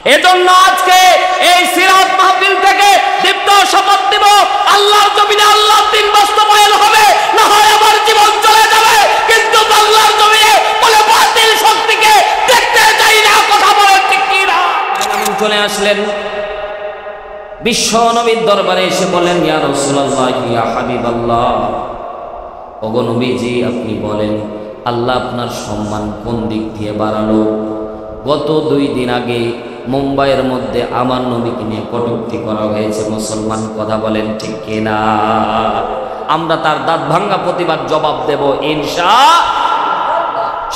এজন্য আজকে এই সিরাত মাহফিল থেকে দীপ্ত শপথ দিব, আল্লাহর জমিনে আল্লাহর দ্বীন বাস্তবায়ন হবে, না হয় আমার জীবন চলে যাবে, কিন্তু আল্লাহর জমিনে বলে বাতিল শক্তিকে দেখতে চাই না। কথা বলে ঠিক কি না? চলে আসলেন বিশ্ব নবীর দরবারে এসে বলেন, ইয়া রাসূলুল্লাহ, ইয়া হাবিবাল্লাহ, ওগো নবীজি, আপনি বলেন আল্লাহ আপনার সম্মান কোন দিক দিয়ে বাড়ালো? গত 2 দিন আগে মুম্বাইয়ের মধ্যে আমার নবীকে নিয়ে কটূক্তি করা হয়েছে। মুসলমান কথা বলেন ঠিক কিনা? আমরা তার দাঁত ভাঙ্গা প্রতিবাদ জবাব দেব ইনশাআল্লাহ।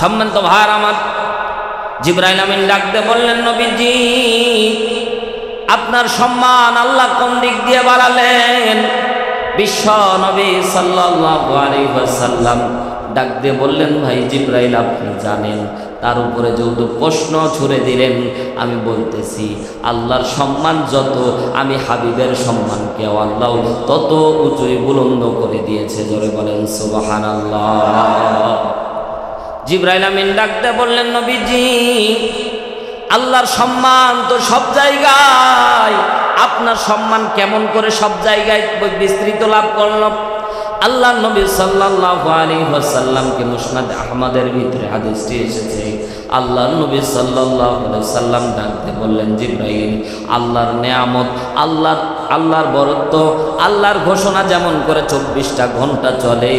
সম্মানিত ভাইরা আমার, জিবরাইল আমিন ডাকতে বললেন, নবীজি আপনার সম্মান আল্লাহ কোন দিক দিয়ে বাড়ালেন? বিশ্ব নবী সাল্লাল্লাহু আলাইহি ওয়াসাল্লাম ডাক দিয়ে বললেন, ভাই জিবরাইল আপনি জানেন। তার উপরে যেহেতু প্রশ্ন ছুড়ে দিলেন, আমি বলতেছি আল্লাহর সম্মান যত, আমি হাবিবের সম্মানকেও আল্লাহ তত উঁচুই বুলন্দ করে দিয়েছে। জোরে বলেন সুবহানাল্লাহ। জিবরাইল আমিন ডাকতে বললেন, নবীজি আল্লাহর সম্মান তো সব জায়গায়, আপনার সম্মান কেমন করে সব জায়গায় বিস্তৃত লাভ করল? আল্লাহ নবী সাল্লাল্লাহু আলাইহি ওয়াসাল্লামকে মুসনাদ আহমদের ভিতরে হাদিসটি এসেছে। আল্লাহ নবী সাল্লাল্লাহু আলাইহি ওয়াসাল্লাম ডাকতে বললেন, জিবরাইল আল্লাহর নেয়ামত, আল্লাহর বরত্ব, আল্লাহর ঘোষণা যেমন করে 24টা ঘন্টা চলে,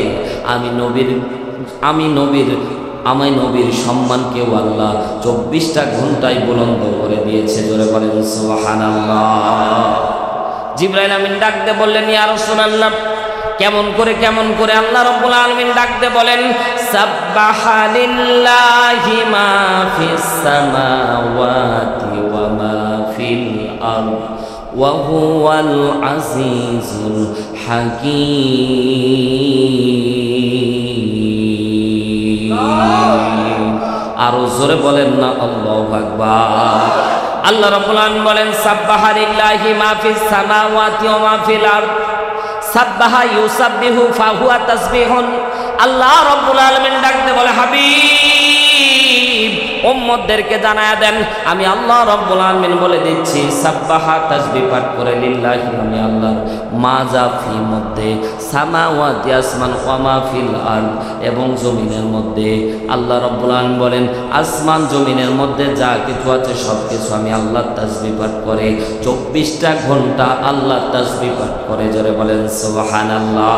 আমি নবীর সম্মানকেও আল্লাহ 24টা ঘন্টায় বুলন্দ করে দিয়েছে। জোরে বলেন সুবহানাল্লাহ। জিবরাইল আমিন ডাকতে বললেন, ইয়া রাসূলুল্লাহ কেমন করে? আল্লাহ রাব্বুল আলামিন ডাকতে বলেন, সাব্বাহা লিল্লাহি মা ফিস সামাওয়াতি ওয়া মা ফিল আরদ ওয়া হুয়াল আজিজুল হাকীম। আরো জোরে বলেন না আল্লাহু আকবার। আল্লাহ রাব্বুল আলামিন বলেন, সাব্বাহা লিল্লাহি মা ফিস সামাওয়াতি ওয়া মা ফিল আরদ। সাব্বাহা ইউসাব্বিহু ফাহুয়া তাসবিহুন। আল্লাহ রাব্বুল আলামিন ডাকতে বলে, হাবিব উম্মতদেরকে জানায়া দেন, আমি আল্লাহ রাব্বুল আলামিন বলে দিচ্ছি, সাব্বাহা তাসবিহ পাঠ করে লিল্লাহি, আমি আল্লাহর মাজাফি মধ্যে সামাওয়াতি আসমান ওয়া মা ফিল আরদ, এবং জমিনের মধ্যে। আল্লাহ রাব্বুল আলামিন বলেন, আসমান জমিনের মধ্যে যা কিছু আছে সব কিছু আমি আল্লাহ তাসবিহ পাঠ করে 24টা ঘন্টা আল্লাহ তাসবিহ পাঠ করে। জোরে বলেন সুবহানাল্লাহ।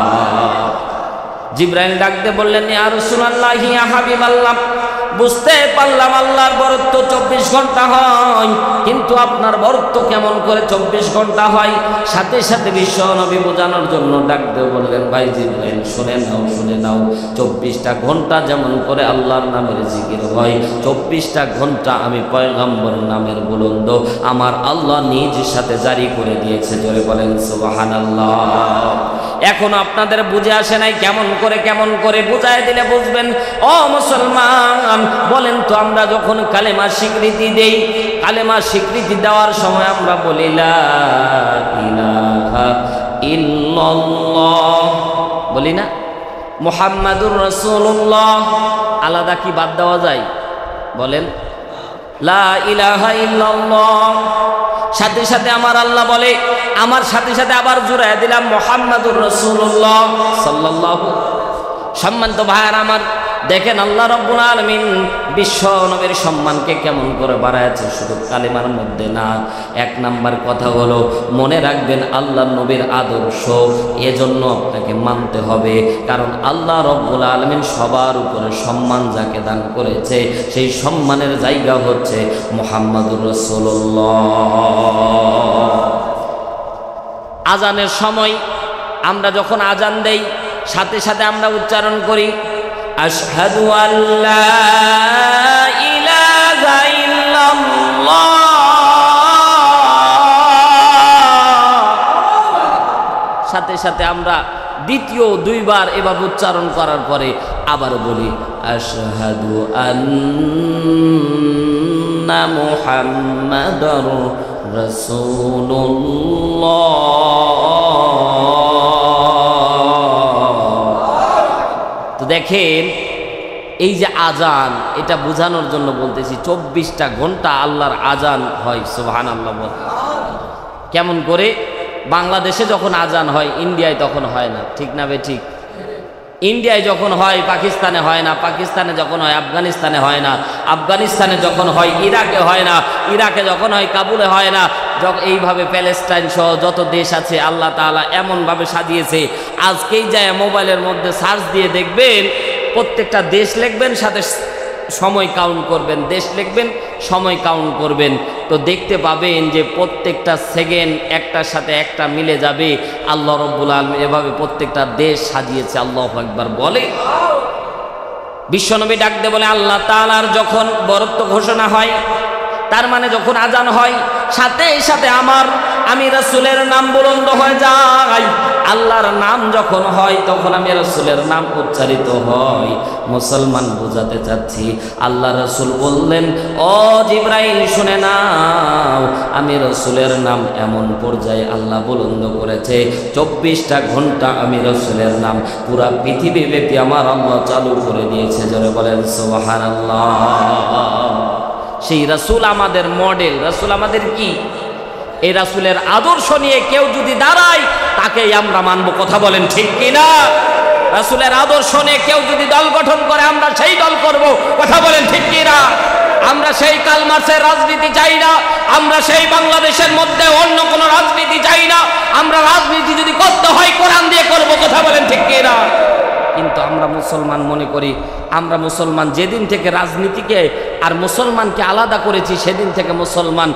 জিবরাইল ডাকতে বললেন, ইয়া রাসূলুল্লাহ, ইয়া হাবিবাল্লাহ, বুঝতে পারলাম আল্লাহর বরত্ব 24 ঘন্টা হয়, কিন্তু আপনার বরত্ব কেমন করে 24 ঘন্টা হয়? সাথে সাথে বিশ্ব নবী বোঝানোর জন্য ডাকতে বললেন, ভাই জিবরাইল শুনে নাও 24টা ঘন্টা যেমন করে আল্লাহর নামের জিকির হয়, 24টা ঘন্টা আমি পয়গম্বর নামের বুলন্দ আমার আল্লাহ নিজ সাথে জারি করে দিয়েছে। জোরে বলেন সুবহানাল্লাহ। এখন আপনাদের বুঝে আসে নাই, কেমন করে বুঝায় দিলে বুঝবেন। ও মুসলমান, বলেন তো আমরা যখন কালেমা স্বীকৃতি দেই, কালেমা স্বীকৃতি দেওয়ার সময় আমরা বলি লা ইলাহা ইল্লাল্লাহ, বলি না? মুহাম্মাদুর রাসূলুল্লাহ, আলাদা কি বাদ দেওয়া যায়? বলেন লা ইলাহা ইল্লাল্লাহ। সাথে সাথে আমার আল্লাহ বলে, আমার সাথে সাথে আবার জুড়ায় দিলাম মুহাম্মাদুর রাসূলুল্লাহ সাল্লাল্লাহু। সম্মানিত ভাইরা আমার, দেখেন আল্লাহ রাব্বুল আলামিন বিশ্ব নবীর সম্মানকে কেমন করে বাড়াইছে, শুধু কালেমার মধ্যে না। 1 নাম্বার কথা হলো, মনে রাখবেন আল্লাহ নবীর আদর্শ, এজন্য আপনাকে মানতে হবে। কারণ আল্লাহ রাব্বুল আলামিন সবার উপরে সম্মান যাকে দান করেছে, সেই সম্মানের জায়গা হচ্ছে মুহাম্মাদুর রাসূলুল্লাহ। আজানের সময় আমরা যখন আজান দেই, সাথে সাথে আমরা উচ্চারণ করি, আশহাদু আল্লা ইলাহা ইল্লাল্লাহ। সাথে সাথে আমরা দ্বিতীয় 2 বার এভাবে উচ্চারণ করার পরে আবার বলি, আশহাদু আন্না মুহাম্মাদার রাসূলুল্লাহ। তো দেখেন এই যে আজান, এটা বোঝানোর জন্য বলতেছি, 24টা ঘন্টা আল্লাহর আজান হয়। সুবহানাল্লাহ বল। কেমন করে? বাংলাদেশে যখন আজান হয় ইন্ডিয়ায় তখন হয় না, ঠিক না বে ঠিক? ইন্ডিয়ায় যখন হয় পাকিস্তানে হয় না, পাকিস্তানে যখন হয় আফগানিস্তানে হয় না, আফগানিস্তানে যখন হয় ইরাকে হয় না, ইরাকে যখন হয় কাবুলে হয় না। এইভাবে প্যালেস্টাইন সহ যত দেশ আছে আল্লাহ তাআলা এমনভাবে সাজিয়েছে, আজকেই যায় মোবাইলের মধ্যে সার্চ দিয়ে দেখবেন, প্রত্যেকটা দেশ লিখবেন, সাথে সময় কাউন্ট করবেন, দেশ লিখবেন, সময় কাউন্ট করবেন, তো দেখতে পাবেন যে প্রত্যেকটা সেকেন্ড একটার সাথে একটা মিলে যাবে। আল্লাহ রাব্বুল আলামিন এভাবে প্রত্যেকটা দেশ সাজিয়েছে। আল্লাহু আকবার বলে। বিশ্বনবী ডাক দিয়ে বলে, আল্লাহ তাআলার যখন বরত্ব ঘোষণা হয়, তার মানে যখন আজান হয় সাথে সাথে আমি রাসূলের নাম বুলন্দ হয়ে যায়। আল্লাহর নাম যখন হয় তখন আমি রাসূলের নাম উচ্চারিত হয়। মুসলমান বোঝাতে চাচ্ছি, আল্লাহ রাসূল বললেন, ও জিবরাইল শুনে নাও, আমি রাসূলের নাম এমন পর্যায়ে আল্লাহ বুলন্দ করেছে, 24টা ঘন্টা আমি রাসূলের নাম পুরা পৃথিবী ব্যাপী আমার আল্লাহ চালু করে দিয়েছে। জোরে বলেন সুবহানাল্লাহ। সেই রাসূল আমাদের মডেল, রাসূল আমাদের কি? এই রাসূলের আদর্শ নিয়ে কেউ যদি দাঁড়ায় তাকেই আমরা মানব। কথা বলেন ঠিক কিনা? রাসূলের আদর্শ নিয়ে কেউ যদি দল গঠন করে আমরা সেই দল করব। কথা বলেন ঠিক কিনা? আমরা সেই কালমার্সের রাজনীতি চাই না, আমরা সেই বাংলাদেশের মধ্যে অন্য কোনো রাজনীতি চাই না। আমরা রাজনীতি যদি করতে হয় কোরআন দিয়ে করব। কথা বলেন ঠিক কিনা? কিন্তু আমরা মুসলমান মনে করি, আমরা মুসলমান যেদিন থেকে রাজনীতিকে আর মুসলমানকে আলাদা করেছি সেদিন থেকে মুসলমান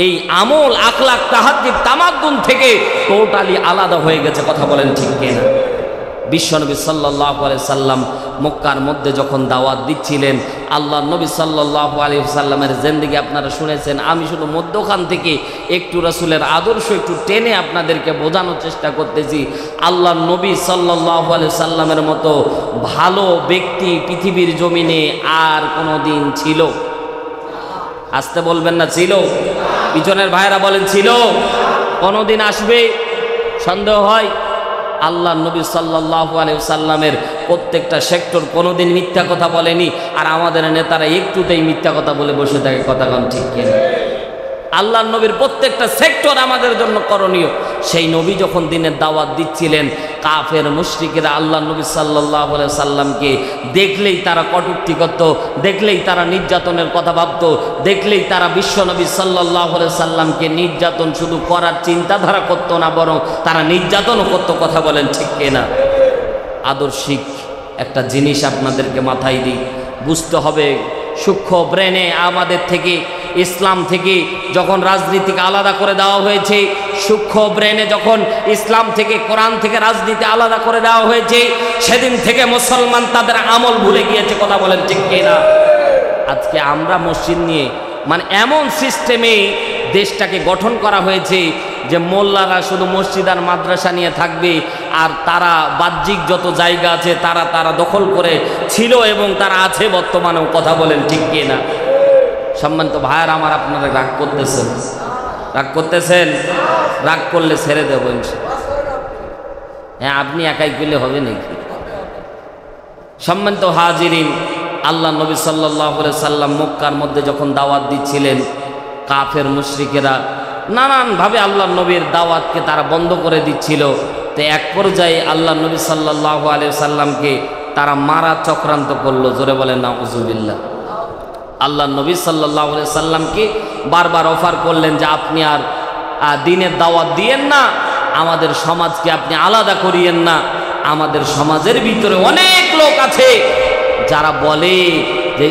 এই আমল, আখলাক, তাহাজ্জুদ, তামাদ্দুন থেকে টোটালি আলাদা হয়ে গেছে। কথা বলেন ঠিক কিনা? বিশ্বনবী সাল্লাল্লাহু আলাইহি সাল্লাম মক্কার মধ্যে যখন দাওয়াত দিচ্ছিলেন, আল্লাহ নবী সাল্লাল্লাহু আলাইহি সাল্লামের জিন্দেগি আপনারা শুনেছেন। আমি শুধু মধ্যখান থেকে একটু রাসূলের আদর্শ একটু টেনে আপনাদেরকে বোঝানোর চেষ্টা করতেছি। আল্লাহ নবী সাল্লাল্লাহু আলাইহি সাল্লামের মতো ভালো ব্যক্তি পৃথিবীর জমিনে আর কোনো দিন ছিল? আসতে বলবেন না ছিল? পিছনের ভাইরা বলেন ছিল। কোনোদিন আসবে? সন্দেহ হয়? আল্লাহ নবী সাল্লাল্লাহু আলাইহি সাল্লামের প্রত্যেকটা সেক্টর কোনোদিন মিথ্যা কথা বলেনি, আর আমাদের নেতারা একটুতেই মিথ্যা কথা বলে বসে থাকে। কথা কন ঠিক কিনা? আল্লাহ নবীর প্রত্যেকটা সেক্টর আমাদের জন্য করণীয়। সেই নবী যখন দিনের দাওয়াত দিচ্ছিলেন, কাফের মুশরিকেরা আল্লাহ নবী সাল্লাল্লাহু আলাইহি সাল্লামকে দেখলেই তারা কটূক্তি করত, দেখলেই তারা নির্যাতনের কথা ভাবত, দেখলেই তারা বিশ্ব নবী সাল্লাল্লাহু আলাইহি সাল্লামকে নির্যাতন শুধু করার চিন্তাধারা করতো না, বরং তারা নির্যাতনও করতো। কথা বলেন ঠিক কিনা? আদর্শিক একটা জিনিস আপনাদেরকে মাথায় দিই, বুঝতে হবে। সূক্ষ্ম ব্রেনে আমাদের থেকে, ইসলাম থেকে যখন রাজনীতিকে আলাদা করে দেওয়া হয়েছে, সূক্ষ্ম ব্রেনে যখন ইসলাম থেকে, কোরআন থেকে রাজনীতি আলাদা করে দেওয়া হয়েছে, সেদিন থেকে মুসলমান তাদের আমল ভুলে গিয়েছে। কথা বলেন ঠিক কিনা? আজকে আমরা মসজিদ নিয়ে মানে এমন সিস্টেমে দেশটাকে গঠন করা হয়েছে যে মোল্লারা শুধু মসজিদ আর মাদ্রাসা নিয়ে থাকবে, আর তারা বাহ্যিক যত জায়গা আছে তারা দখল করে ছিল এবং তারা আছে বর্তমানেও। কথা বলেন ঠিক কিনা? সম্মানিত ভাইয়ার আমার, আপনারা রাগ করতেছেন? রাগ করতেছেন? রাগ করলে ছেড়ে দেব ইনশাআল্লাহ। হ্যাঁ, আপনি একাই করলে হবে নাকি? সম্মানিত হাজিরিন, আল্লাহ নবী সাল্লাল্লাহু আলাইহি সাল্লাম মক্কার মধ্যে যখন দাওয়াত দিচ্ছিলেন, কাফের মুশরিকেরা নানানভাবে আল্লাহ নবীর দাওয়াতকে তারা বন্ধ করে দিচ্ছিল। তো এক পর্যায়ে আল্লাহ নবী সাল্লাল্লাহু আলাইহি সাল্লামকে তারা মারা চক্রান্ত করলো। জোরে বলেন নাউজুবিল্লাহ। আল্লাহ নবী সাল্লাল্লাহু আলাইহি সাল্লামকে বারবার অফার করলেন যে আপনি আর দ্বীনের দাওয়াত দিয়েন না, আমাদের সমাজকে আপনি আলাদা করিয়েন না। আমাদের সমাজের ভিতরে অনেক লোক আছে যারা বলে যে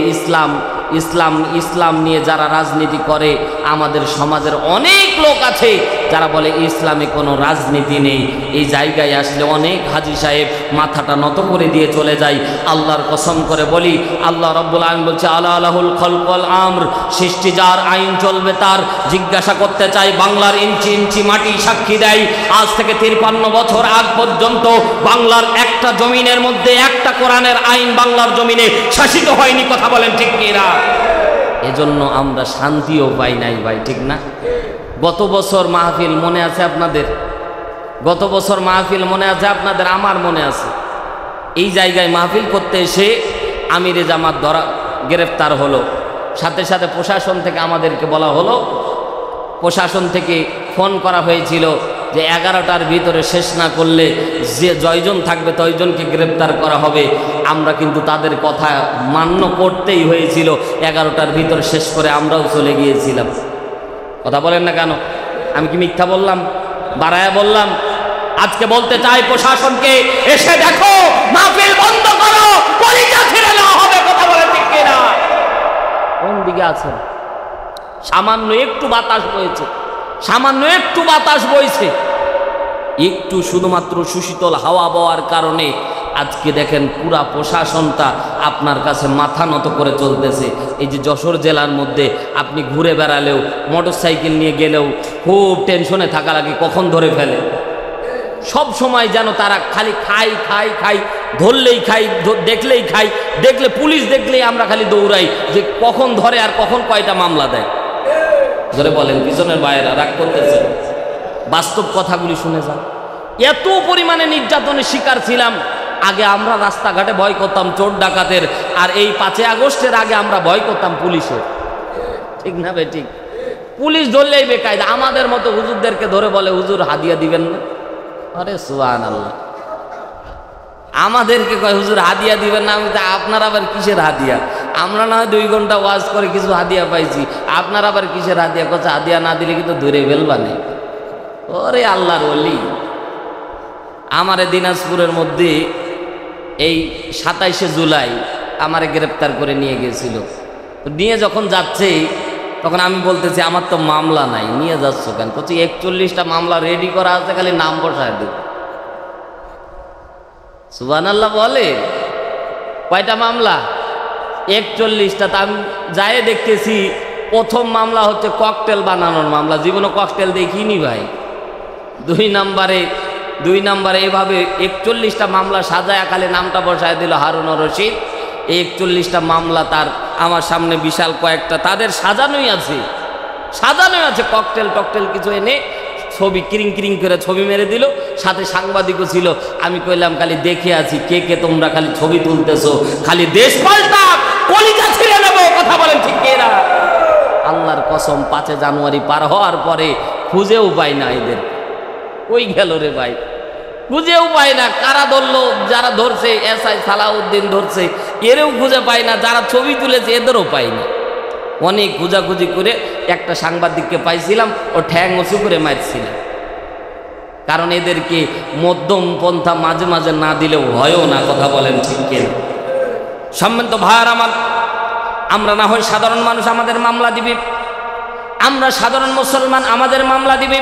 ইসলাম নিয়ে যারা রাজনীতি করে। আমাদের সমাজের অনেক লোক আছে যারা বলে ইসলামে কোনো রাজনীতি নেই। এই জায়গায় আসলে অনেক হাজী সাহেব মাথাটা নত করে দিয়ে চলে যায়। আল্লাহর কসম করে বলি, আল্লাহ রাব্বুল আলামিন বলছে, আলা লাহুল খালকুল আমর, সৃষ্টি যার, আইন চলবে তার। জিজ্ঞাসা করতে চাই, বাংলার ইঞ্চি ইঞ্চি মাটি সাক্ষী দেয়, আজ থেকে 53 বছর আগ পর্যন্ত বাংলার একটা জমিনের মধ্যে একটা কোরআনের আইন বাংলার জমিনে শাসিত হয়নি। কথা বলেন ঠিক কিনা? এজন্য আমরা শান্তিও পাই নাই ভাই, ঠিক না? গত বছর মাহফিল মনে আছে আপনাদের? গত বছর মাহফিল মনে আছে আপনাদের? আমার মনে আছে। এই জায়গায় মাহফিল করতে এসে আমিরে জামাত গ্রেফতার হলো, সাথে সাথে প্রশাসন থেকে আমাদেরকে বলা হলো, প্রশাসন থেকে ফোন করা হয়েছিল যে 11টার ভিতরে শেষ না করলে যে জয়জন থাকবে তয়জনকে গ্রেপ্তার করা হবে। আমরা কিন্তু তাদের কথা মান্য করতেই হয়েছিল, 11টার ভিতরে শেষ করে আমরাও চলে গিয়েছিলাম। কথা বলেন না কেন? আমি কি মিথ্যা বললাম, বাড়ায়া বললাম? আজকে বলতে চাই প্রশাসনকে, এসে দেখো, মাহফিল বন্ধ করো, কলিজা ছিঁড়ে নেওয়া হবে। কথা বলে ঠিক কিনা? কোন দিকে আছেন? সামান্য একটু বাতাস বইছে, সামান্য একটু বাতাস বইছে, একটু শুধুমাত্র সুশীতল হাওয়া বওয়ার কারণে আজকে দেখেন পুরা প্রশাসনটা আপনার কাছে মাথা নত করে চলতেছে। এই যে যশোর জেলার মধ্যে আপনি ঘুরে বেড়ালেও, মোটরসাইকেল নিয়ে গেলেও খুব টেনশনে থাকা লাগে কখন ধরে ফেলে। সব সময় যেন তারা খালি খাই খাই খাই, ধরলেই খাই, দেখলেই খাই, দেখলে পুলিশ দেখলেই আমরা খালি দৌড়াই যে কখন ধরে আর কখন কয়টা মামলা দেয়। ধরে বলেন, পিছনের বাইরা রাগ করতেছে, বাস্তব কথাগুলি শুনে যান। এত পরিমাণে নির্যাতনের শিকার ছিলাম। আগে আমরা রাস্তাঘাটে ভয় করতাম চোর ডাকাতের, আর এই 5ই আগস্টের আগে আমরা ভয় করতাম পুলিশের। ঠিক না বে ঠিক? পুলিশ ধরলেই বেকায়দা। আমাদের মতো হুজুরদেরকে ধরে বলে, হুজুর হাদিয়া দিবেন না? আরে সুবহানাল্লাহ, আমাদেরকে কয় হুজুর হাদিয়া দিবেন না। আমি তো, আপনার আবার কিসের হাদিয়া? আমরা না হয় 2 ঘন্টা ওয়াজ করে কিছু হাদিয়া পাইছি, আপনার আবার কিসের হাদিয়া? কথা হাদিয়া না দিলে কিন্তু ধরে ফেলবানে। ওরে আল্লাহর ওলি, আমারে দিনাজপুরের মধ্যে এই 27শে জুলাই আমারে গ্রেপ্তার করে নিয়ে গেছিল। তো নিয়ে যখন যাচ্ছে তখন আমি বলতেছি, আমার তো মামলা নাই, নিয়ে যাচ্ছ কেন? বলছি 41টা মামলা রেডি করা আছে, খালি নাম বসায় দেব। সুবহানাল্লাহ বলে, কয়টা মামলা? 41টা। তা আমি যাই দেখতেছি প্রথম মামলা হচ্ছে ককটেল বানানোর মামলা। জীবনে ককটেল দেখিনি ভাই। 2 নম্বরে এভাবে 41টা মামলা সাজায় খালি নামটা বসায় দিল হারুন রশিদ। এই 41টা মামলা তার আমার সামনে বিশাল কয়েকটা, তাদের সাজানোই আছে ককটেল টকটেল কিছু এনে ছবি কিরিং কিরিং করে ছবি মেরে দিল, সাথে সাংবাদিকও ছিল। আমি কইলাম খালি দেখে আছি, কে কে তোমরা খালি ছবি তুলতেছো, খালি দেশ পাল্টা, কলিজা ছিঁড়ে নেবো। কথা বলেন ঠিক কিনা? আল্লাহর কসম, 5 জানুয়ারি পার হওয়ার পরে খুঁজেও পাই না এদের। কই গেল রে ভাই? খুঁজেও পাই না। কারা ধরলো? যারা ধরছে, এসআই সালাউদ্দিন ধরছে, এরেও খুঁজে পাই না। যারা ছবি তুলেছে এদেরও পাই না। অনেক খোঁজাখুঁজি করে একটা সাংবাদিককে পাইছিলাম, ও ঠ্যাং উঁচু করে মারছিলাম। কারণ এদেরকে মধ্যম পন্থা মাঝে মাঝে না দিলেও হয়ও না। কথা বলেন ঠিক কিনা? সম্মানিত ভাইয়ার আমার, আমরা না হয় সাধারণ মানুষ, আমাদের মামলা দিবে। আমরা সাধারণ মুসলমান, আমাদের মামলা দিবে।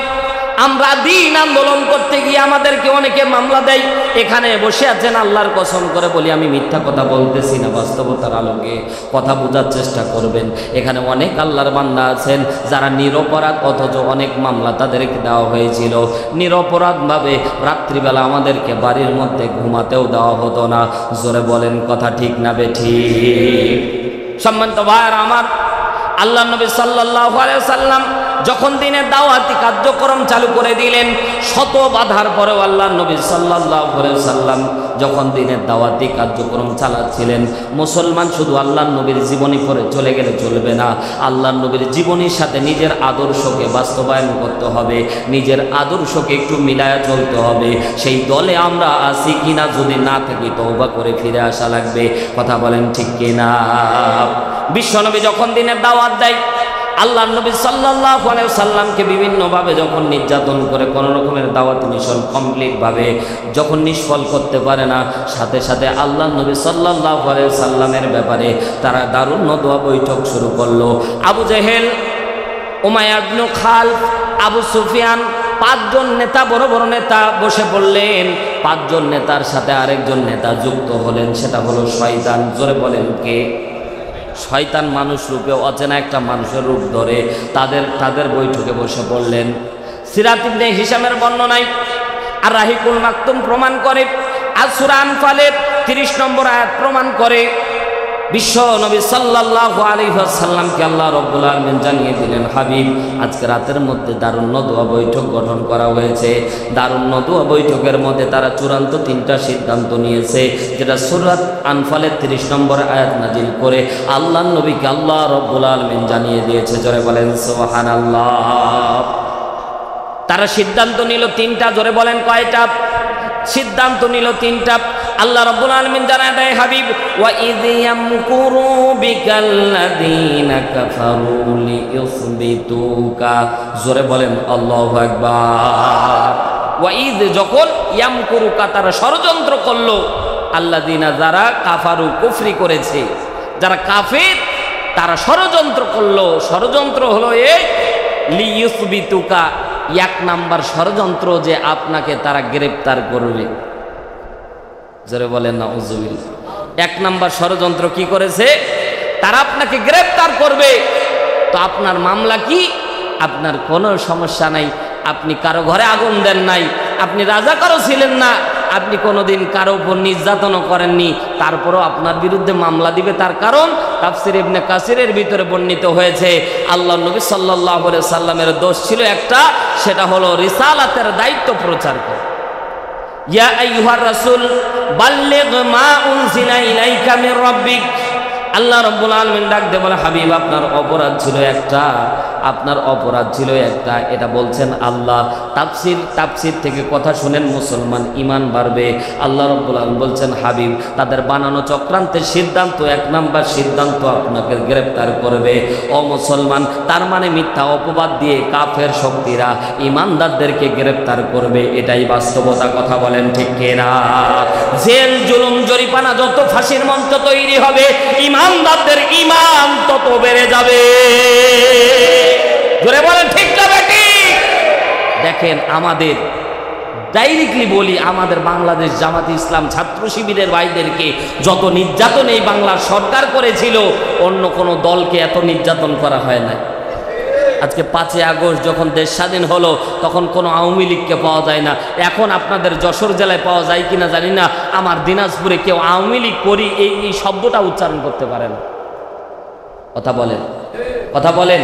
আমরা দিন আন্দোলন করতে গিয়ে আমাদেরকে অনেকে মামলা দেয়। এখানে বসে আছেন, আল্লাহর কসম করে বলি, আমি মিথ্যা কথা বলতেছি না, বাস্তবতার আলোকে কথা বোঝার চেষ্টা করবেন। এখানে অনেক আল্লাহর বান্দা আছেন যারা নিরপরাধ, অথচ অনেক মামলা তাদেরকে দেওয়া হয়েছিল। নিরপরাধভাবে রাত্রিবেলা আমাদেরকে বাড়ির মধ্যে ঘুমাতেও দেওয়া হতো না। জোরে বলেন কথা ঠিক না বেঠিক? সম্মানিত ভাইয়ারা আমার, আল্লাহ নবী সাল্লাল্লাহু আলাইহি ওয়াসাল্লাম যখন দিনের দাওয়াতি কার্যক্রম চালু করে দিলেন, শত বাধার পরেও আল্লাহ নবী সাল্লাল্লাহু আলাইহি ওয়াসাল্লাম যখন দিনের দাওয়াতি কার্যক্রম চালাচ্ছিলেন, মুসলমান শুধু আল্লাহ নবীর জীবনী পড়ে চলে গেলে চলবে না। আল্লাহ নবীর জীবনীর সাথে নিজের আদর্শকে বাস্তবায়ন করতে হবে, নিজের আদর্শকে একটু মিলায়া চলতে হবে। সেই দলে আমরা আছি কিনা, যদি না থাকি তওবা করে ফিরে আসা লাগবে। কথা বলেন ঠিক কিনা? বিশ্বনবী যখন দিনের দাওয়াত দেয়, আল্লাহ নবী সাল্লাল্লাহু আলাইহি ওয়াসাল্লামকে বিভিন্নভাবে যখন নির্যাতন করে কোনো রকমের দাওয়াত মিশন কমপ্লিটভাবে যখন নিষ্ফল করতে পারে না, সাথে সাথে আল্লাহ নবী সাল্লাল্লাহু আলাইহি ওয়াসাল্লামের ব্যাপারে তারা দারুণ নদওয়া বৈঠক শুরু করলো। আবু জেহেল, উমাইয়া ইবনে খালফ, আবু সুফিয়ান, 5 জন নেতা, বড় বড় নেতা বসে পড়লেন। 5 জন নেতার সাথে আরেকজন নেতা যুক্ত হলেন, সেটা হলো শয়তান। জোরে বলেন কে? শয়তান মানুষ রূপে অচেনা একটা মানুষের রূপ ধরে তাদের বৈঠকে বসে পড়লেন। সিরাত ইবনে হিশামের বর্ণনায় আর রাহিকুল মাকতুম প্রমাণ করে, আর সূরা আনফালের 30 নম্বর আয়াত প্রমাণ করে, বিশ্ব নবী সাল্লাল্লাহু আলাইহি ওয়াসাল্লামকে আল্লাহ রাব্বুল আলামিন জানিয়ে দিলেন, হাবিব আজকে রাতের মধ্যে দারুন নদওয়া বৈঠক গঠন করা হয়েছে। দারুন নদওয়া বৈঠকের মধ্যে তারা চূড়ান্ত 3টা সিদ্ধান্ত নিয়েছে, যেটা সূরা আনফালের 30 নম্বর আয়াত নাজিল করে আল্লাহর নবীকে আল্লাহ রাব্বুল আলামিন জানিয়ে দিয়েছে। জোরে বলেন সুবহানাল্লাহ। তারা সিদ্ধান্ত নিল 3টা, জোরে বলেন কয়টা? সিদ্ধান্ত নিল 3টা। আল্লাহ রাব্বুল আলামিন জানায় দেয়, হাবিব ওয়া ইয ইয়ামকুরু বিকাল্লাযীনা কাফারু লিইউসবিতুকা। জোরে বলেন আল্লাহু আকবার। ওয়া ইয, যখন ইয়ামকুরুকা, তারা ষড়যন্ত্র করলো, আল্লাযীনা, যারা কাফারু, কুফরি করেছে, যারা কাফের, তারা ষড়যন্ত্র করলো। ষড়যন্ত্র হলো এই লিইউসবিতুকা, 1 নাম্বার ষড়যন্ত্র যে আপনাকে তারা গ্রেফতার করবে। জোরে বলেন নাউজুবিল্লাহ। 1 নাম্বার ষড়যন্ত্র কি করেছে? তারা আপনাকে গ্রেফতার করবে। তো আপনার মামলা কি? আপনার কোনো সমস্যা নাই, আপনি কারো ঘরে আগুন দেন নাই, আপনি রাজাকারও ছিলেন না, আপনি কোনোদিন কারো উপর নির্যাতনও করেননি, তারপরও আপনার বিরুদ্ধে মামলা দিবে। তার কারণ তাফসীর ইবনে কাসিরের ভিতরে বর্ণিত হয়েছে, আল্লাহর নবী সাল্লাল্লাহু আলাইহি সাল্লামের দোষ ছিল একটা, সেটা হলো রিসালাতের দায়িত্ব প্রচার করা। ইয়া আইয়ুহার রাসূল বাল্লিগ মা উনজিলা ইলাইকা মির রাব্বিক। আল্লাহ রাব্বুল আলামিন ডাক দিয়ে বলে, হাবিব আপনার অপরাধ ছিল একটা, আপনার অপরাধ ছিল একটা, এটা বলছেন আল্লাহ। তাফসীর থেকে কথা শুনেন মুসলমান, ঈমান বাড়বে। আল্লাহ রাব্বুল আলামিন বলছেন, হাবিব তাদের বানানো চক্রান্তের সিদ্ধান্ত, 1 নাম্বার সিদ্ধান্ত আপনাকে গ্রেফতার করবে। ও মুসলমান, তার মানে মিথ্যা অপবাদ দিয়ে কাফের শক্তিরা ঈমানদারদেরকে গ্রেফতার করবে, এটাই বাস্তবতা। কথা বলেন ঠিক কিনা? জেল, জুলুম, জরিমানা, যত ফাঁসির মঞ্চ তৈরি হবে, ঈমানদারদের ঈমান তত বেড়ে যাবে। জোরে বলেন ঠিক না ঠিক? দেখেন, আমাদের ডাইরেক্টলি বলি, আমাদের বাংলাদেশ জামাতে ইসলাম ছাত্র শিবিরের ভাইদেরকে যত নির্যাতন এই বাংলার সরকার করেছিল, অন্য কোনো দলকে এত নির্যাতন করা হয় না। আজকে 5ই আগস্ট যখন দেশ স্বাধীন হলো, তখন কোনো আওয়ামী লীগকে পাওয়া যায় না। এখন আপনাদের যশোর জেলায় পাওয়া যায় কিনা জানি না, আমার দিনাজপুরে কেউ আওয়ামী লীগ করি এই শব্দটা উচ্চারণ করতে পারে না। কথা বলেন, কথা বলেন।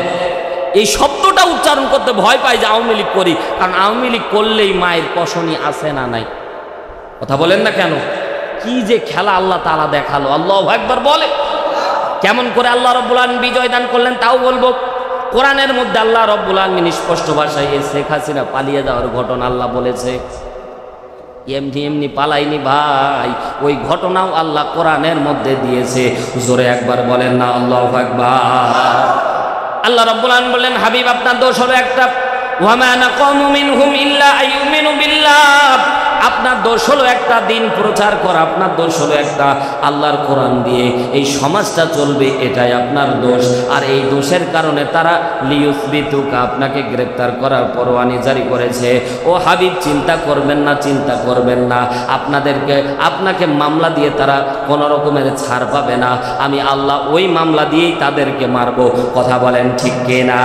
এই শব্দটা উচ্চারণ করতে ভয় পায় যে আওয়ামী লীগ করি, কারণ আওয়ামী লীগ করলেই মায়ের কসনি আছে না নাই। কথা বলেন না কেন? কি যে খেলা আল্লাহ তাআলা দেখালো। আল্লাহু আকবার বলে। কেমন করে আল্লাহ রাব্বুল আলামিন বিজয় দান করলেন তাও বলবো। কোরআনের মধ্যে আল্লাহ রাব্বুল আলামিন স্পষ্ট ভাষায় শেখ হাসিনা পালিয়ে যাওয়ার ঘটনা আল্লাহ বলেছে। এমনি পালাইনি ভাই, ওই ঘটনাও আল্লাহ কোরআনের মধ্যে দিয়েছে। জোরে একবার বলেন না আল্লাহু আকবার। আল্লাহ রাব্বুল আলামিন বললেন, হাবিব আপনার দোষ হলো একটা, ওয়া মা নাকামু মিনহুম ইল্লা আইয়ুমিনু বিল্লাহ। আপনার দোষ হলো একটা, দিন প্রচার করা। আপনার দোষ হলো একটা, আল্লাহর কোরআন দিয়ে এই সমাজটা চলবে, এটাই আপনার দোষ। আর এই দোষের কারণে তারা লিউসবিতুকা, আপনাকে গ্রেফতার করার পরোয়ানি জারি করেছে। ও হাবিব চিন্তা করবেন না, চিন্তা করবেন না, আপনাকে মামলা দিয়ে তারা কোনো রকমের ছাড় পাবে না। আমি আল্লাহ ওই মামলা দিয়েই তাদেরকে মারব। কথা বলেন ঠিক কিনা?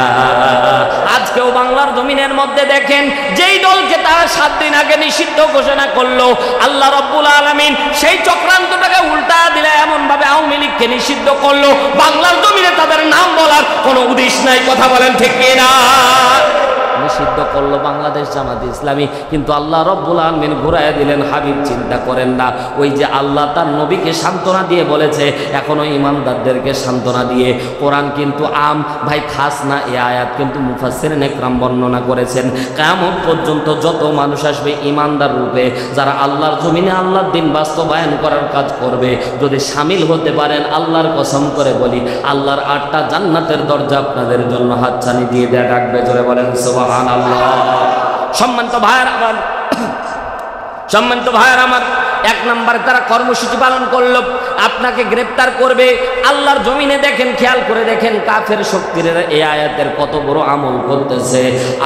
আজকেও বাংলার জমিনের মধ্যে দেখেন, যেই দলকে তারা 7 দিন আগে নিষিদ্ধ ঘোষণা করলো, আল্লাহ রাব্বুল আলামিন সেই চক্রান্তটাকে উল্টা দিলে এমন ভাবে আওয়ামী লীগকে নিষিদ্ধ করলো, বাংলার জমিনে তাদের নাম বলার কোনো উদ্দেশ্য নাই। কথা বলেন ঠিক কিনা? নিষিদ্ধ করলো বাংলাদেশ জামাতে ইসলামী, কিন্তু আল্লাহ রাব্বুল আলামিন ঘুরাইয়া দিলেন। হাবিব চিন্তা করেন না, ওই যে আল্লাহ তার নবীকে সান্ত্বনা দিয়ে বলেছে, এখনো ঈমানদারদেরকে সান্ত্বনা দিয়ে। কোরআন কিন্তু আম ভাই খাস না, এই আয়াত কিন্তু মুফাসসিরিন ইকরাম বর্ণনা করেছেন, কিয়ামত পর্যন্ত যত মানুষ আসবে ঈমানদার রূপে, যারা আল্লাহর জমিনে আল্লাহর দিন বাস্তবায়ন করার কাজ করবে, যদি শামিল হতে পারেন, আল্লাহর কসম করে বলি, আল্লাহর 8টা জান্নাতের দরজা আপনাদের জন্য হাতছানি দিয়ে দেয়া রাখবে। জোরে বলেন সুবহানাল্লাহ। সম্মানিত ভাইয়ার আমার, 1 নম্বরে তারা কর্মসূচি পালন করলো, আপনাকে গ্রেফতার করবে। আল্লাহর জমিনে দেখেন, খেয়াল করে দেখেন, কাফের শক্তির এই আয়াতের কত বড় আমল করতেছে।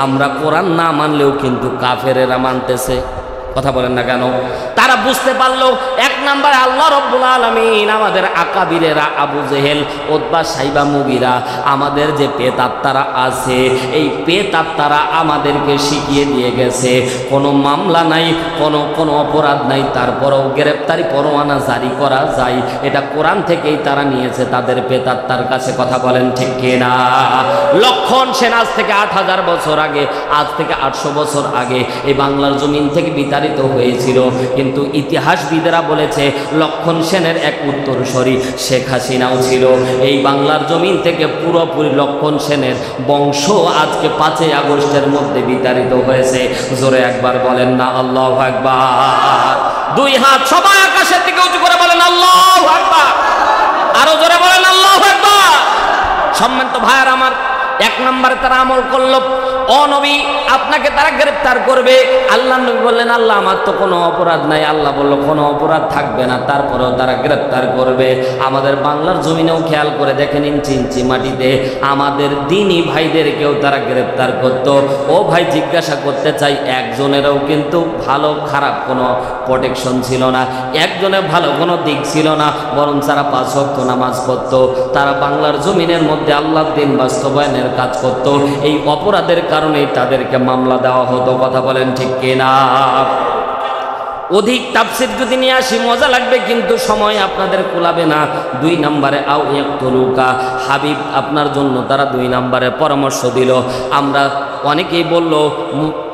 আমরা কোরআন না মানলেও কিন্তু কাফেরেরা মানতেছে। কথা বলেন না কেন? তারা বুঝতে পারলো এক নম্বরে আল্লাহ রব্বুল আলামিন আমাদের আকাবিরেরা আবু জেহেল, উতবা, সাইবা, মুগিরা, আমাদের যে পেতাত্তারা আছে এই পেতাত্তারা আমাদেরকে শিখিয়ে দিয়ে গেছে কোনো মামলা নাই, কোনো অপরাধ নাই, তারপরেও গ্রেপ্তারি পরোয়ানা জারি করা যায়। এটা কোরআন থেকেই তারা নিয়েছে তাদের পেতাত্তার কাছে। কথা বলেন ঠিক কিনা? লক্ষণ সেন আজ থেকে ৮,০০০ বছর আগে, আজ থেকে ৮০০ বছর আগে এই বাংলার জমিন থেকে বিতাড়িত হয়েছিল। কিন্তু ইতিহাসবিদেরা বলেছে লক্ষণ সেনের এক উত্তরসূরি শেখ হাসিনাও ছিল। এই বাংলার জমিন থেকে পুরোপুরি লক্ষণ সেনের বংশ আজকে ৫ই আগস্টের মধ্যে বিতাড়িত হয়েছে। জোরে একবার বলেন না আল্লাহু আকবার। দুই হাত সবাই আকাশের দিকে উঁচু করে বলেন আল্লাহু আকবার। আরো জোরে বলেন আল্লাহু আকবার। সম্মানিত ভাইয়ার আমার, এক নম্বরে তারা আমল করলো, ও নবী আপনাকে তারা গ্রেফতার করবে। আল্লাহ নবী বললেন আল্লাহ আমার তো কোনো অপরাধ নাই। আল্লাহ বলল কোনো অপরাধ থাকবে না, তারপরেও তারা গ্রেফতার করবে। আমাদের বাংলার জমিনেও খেয়াল করে দেখেন ইঞ্চি ইঞ্চি মাটিতে আমাদের দ্বীনি ভাইদেরকেও তারা গ্রেফতার করত। ও ভাই জিজ্ঞাসা করতে চাই, একজনেরও কিন্তু ভালো খারাপ কোনো প্রোটেকশন ছিল না, একজনের ভালো কোনো দিক ছিল না, বরং তারা ৫ ওয়াক্ত নামাজ পড়তো, তারা বাংলার জমিনের মধ্যে আল্লাহর দ্বীন বাস্তবায়নের কাজ করত। এই অপরাধের কারণেই তাদেরকে মামলা দেওয়া হতো। কথা বলেন ঠিক কিনা? অধিক তাফসীর যদি নিয়ে আসি মজা লাগবে, কিন্তু সময় আপনাদের কুলাবে না। ২ নম্বরে আও ইয়াকতুলুকা, হাবিব আপনার জন্য তারা ২ নম্বরে পরামর্শ দিল। আমরা অনেকেই বলল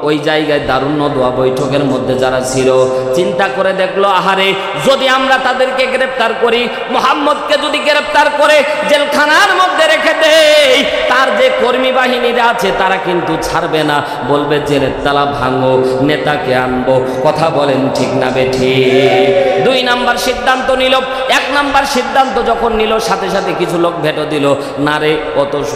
ওই জায়গায় দারুণ নদওয়া বৈঠকের মধ্যে যারা ছিল চিন্তা করে দেখলো আহারে যদি আমরা তাদেরকে গ্রেফতার করি, মুহাম্মদকে যদি গ্রেফতার করে জেলখানার মধ্যে রেখে দেই, তার যে কর্মী বাহিনীরা আছে তারা কিন্তু ছাড়বে না, বলবে জেলের তালা ভাঙো, নেতাকে আনবো। কথা বলেন ঠিক না বেঠিক? ২ নাম্বার সিদ্ধান্ত নিল। ১ নাম্বার সিদ্ধান্ত যখন নিল সাথে সাথে কিছু লোক ভেটো দিল, না রে